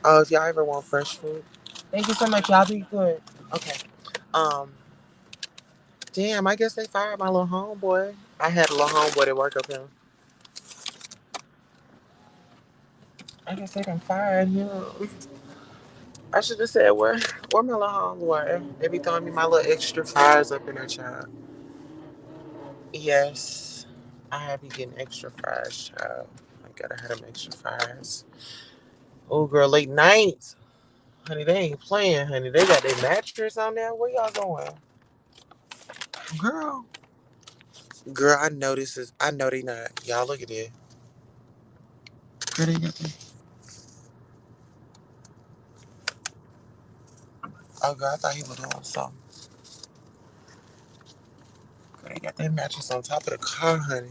Oh, if y'all ever want fresh food, thank you so much. Y'all be good. Okay. Um. Damn, I guess they fired my little homeboy. I had a little homeboy that worked up here. I guess they done fired him. I should have said where my little homes were. They be throwing me my little extra fries up in their child. Yes, I have been getting extra fries, child. I gotta have them extra fries. Oh, girl, late night. Honey, they ain't playing, honey. They got their mattress on there. Where y'all going? Girl. Girl, I know this is, I know they not. Y'all look at it. Girl, they got their, oh, girl, I thought he was doing something. Girl, they got their mattress on top of the car, honey.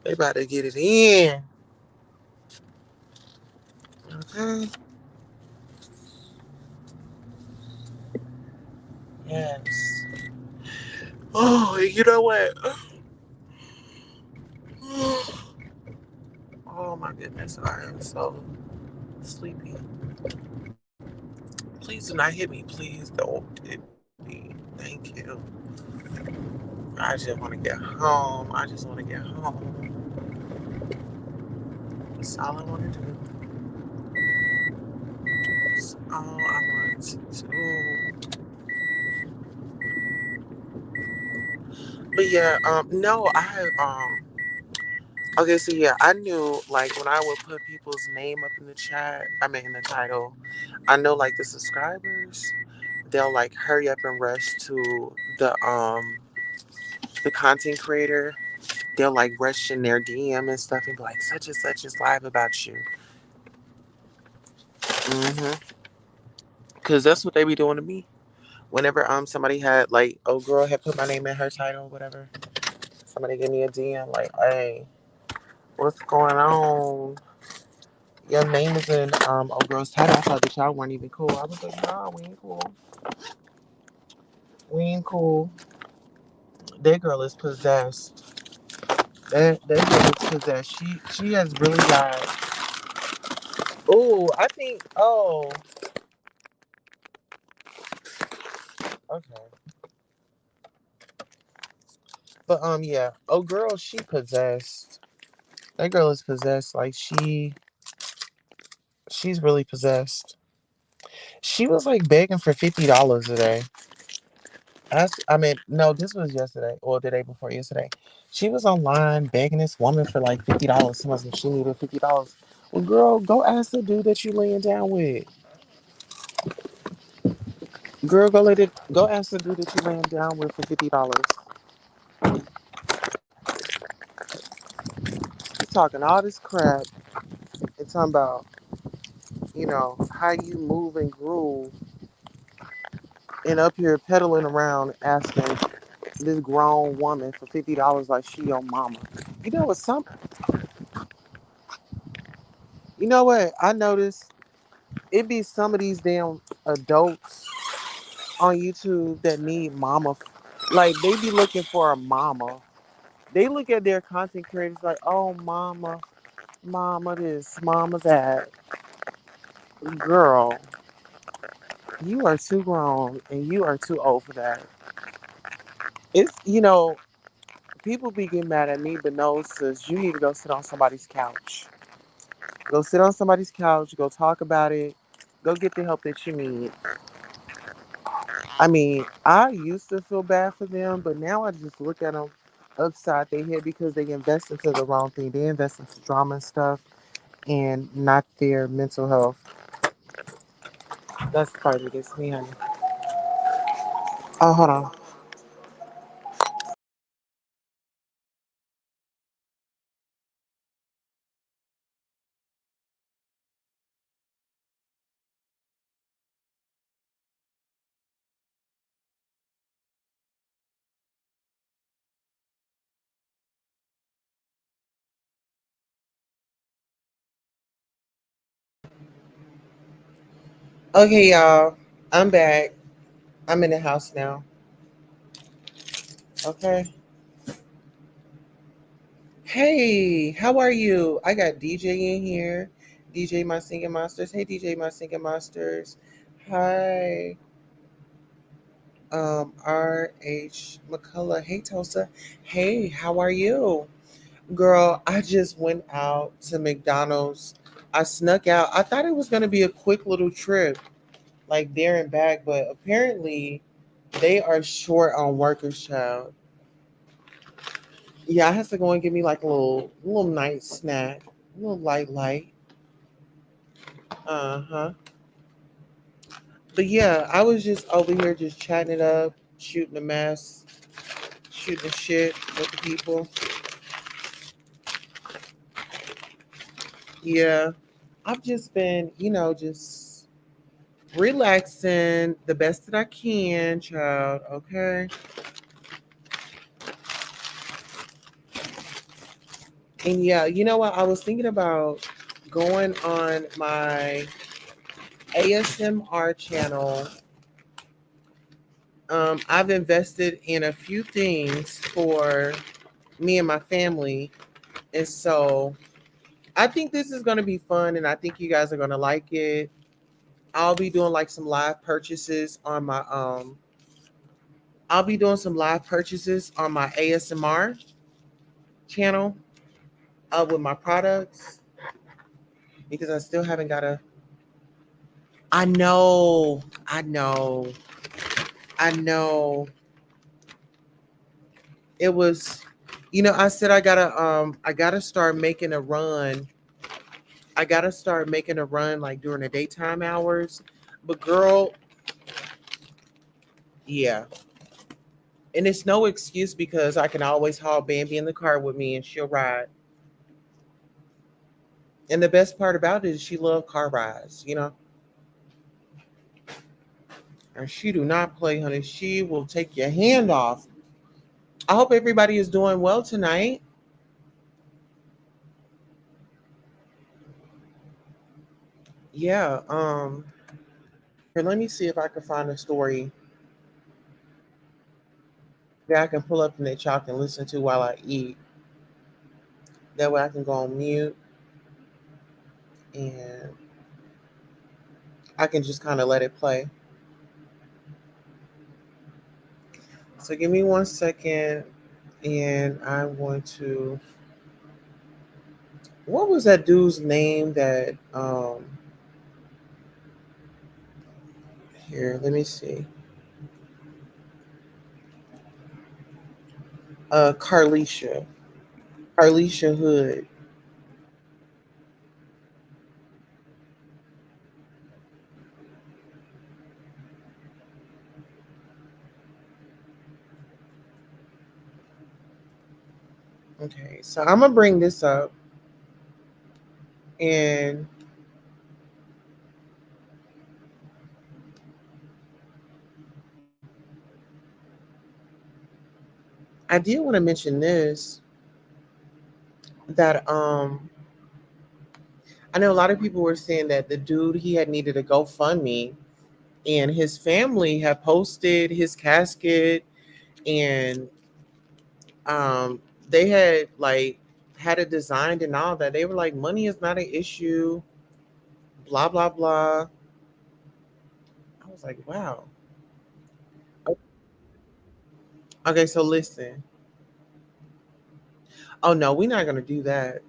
They about to get it in. Okay. Yes. Oh, you know what? Oh my goodness, I am so sleepy. Please do not hit me. Please don't hit me. Thank you. I just want to get home. I just want to get home. That's all I want to do. That's all I want to do. But yeah, no, I have okay, so yeah, I knew like when I would put people's name up in the chat, I mean in the title, I know like the subscribers, they'll like hurry up and rush to the content creator. They'll like rush in their DM and stuff and be like, such and such is live about you. Cause that's what they be doing to me. Whenever somebody had like, oh girl had put my name in her title, whatever. Somebody gave me a DM like, hey, what's going on? Your name is in oh girl's title. I thought that y'all weren't even cool. I was like, nah, we ain't cool. We ain't cool. That girl is possessed. That girl is possessed. She has really got. Oh, I think. Oh, okay. But yeah. Oh, girl, she possessed. That girl is possessed. Like she's really possessed. She was like begging for $50 a day. I mean, no, this was yesterday or the day before yesterday. She was online begging this woman for like $50. Someone said she needed $50. Well, girl, go ask the dude that you laying down with. Girl, go ask the dude that you laying down with for $50. She's talking all this crap and talking about, how you move and groove and up here pedaling around asking this grown woman for $50 like she your mama. You know what? You know what? I noticed it be some of these damn adults on YouTube that need mama. Like they be looking for a mama. They look at their content creators like, oh mama, mama this, mama that. Girl, you are too grown and you are too old for that. It's people be getting mad at me, but no, sis, you need to go sit on somebody's couch. Go sit on somebody's couch. Go talk about it. Go get the help that you need. I mean, I used to feel bad for them, but now I just look at them upside their head because they invest into the wrong thing. They invest into drama and stuff and not their mental health. That's the part that gets me, honey. Oh, hold on. Okay, y'all. I'm back. I'm in the house now. Okay. Hey, how are you? I got DJ in here. DJ My Singing Monsters. Hey, DJ My Singing Monsters. Hi. RH McCullough. Hey, Tosa. Hey, how are you? Girl, I just went out to McDonald's. I snuck out. I thought it was going to be a quick little trip, like there and back, but apparently they are short on workers, child. Yeah, I have to go and get me like a little night snack, a little light. Uh-huh. But yeah, I was just over here just chatting it up, shooting a mess, shooting the shit with the people. Yeah, I've just been, just relaxing the best that I can, child. Okay. And yeah, you know what? I was thinking about going on my ASMR channel. I've invested in a few things for me and my family. And so I think this is going to be fun and I think you guys are going to like it. I'll be doing like some live purchases on my I'll be doing some live purchases on my ASMR channel with my products because I still haven't got a I know. I know. I know. It was I said I gotta start making a run. I gotta start making a run like during the daytime hours. But girl, yeah. And it's no excuse because I can always haul Bambi in the car with me and she'll ride. And the best part about it is she loves car rides. And she do not play, honey. She will take your hand off. I hope everybody is doing well tonight. Yeah. Here, let me see if I can find a story that I can pull up and that y'all can listen to while I eat. That way I can go on mute and I can just kind of let it play. So give me 1 second and I want to what was that dude's name that here, let me see. Carlisha. Carlisha Hood. Okay, so I'm gonna bring this up and I did want to mention this that I know a lot of people were saying that the dude he had needed a GoFundMe and his family had posted his casket and um they had like had it designed and all that. They were like, money is not an issue, blah blah blah. I was like, wow. Okay, so listen. Oh no, we're not gonna do that.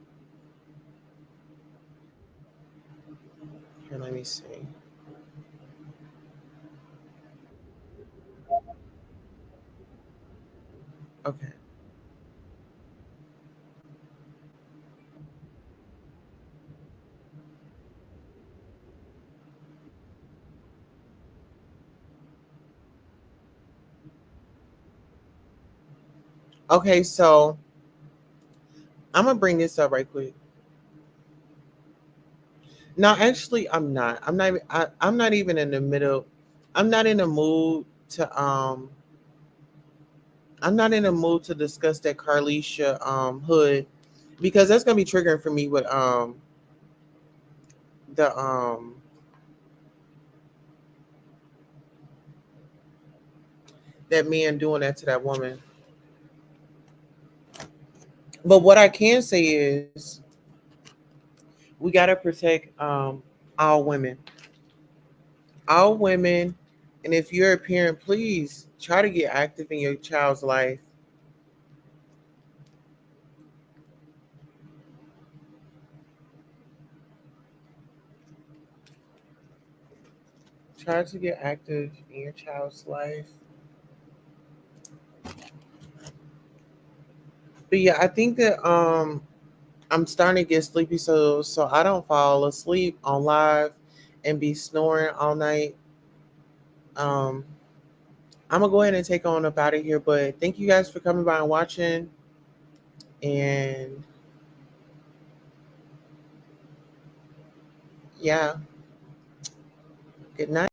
Here, let me see. Okay. Okay, so I'm gonna bring this up right quick. No, actually, I'm not. I'm not even in the middle. I'm not in the mood to. I'm not in the mood to discuss that Carlisha Hood because that's gonna be triggering for me with the that man doing that to that woman. But what I can say is we gotta protect all women, all women, and if you're a parent, please try to get active in your child's life. Try to get active in your child's life. But yeah, I think that I'm starting to get sleepy, so I don't fall asleep on live and be snoring all night. Um, I'm gonna go ahead and take on up out of here. But thank you guys for coming by and watching. And yeah, good night.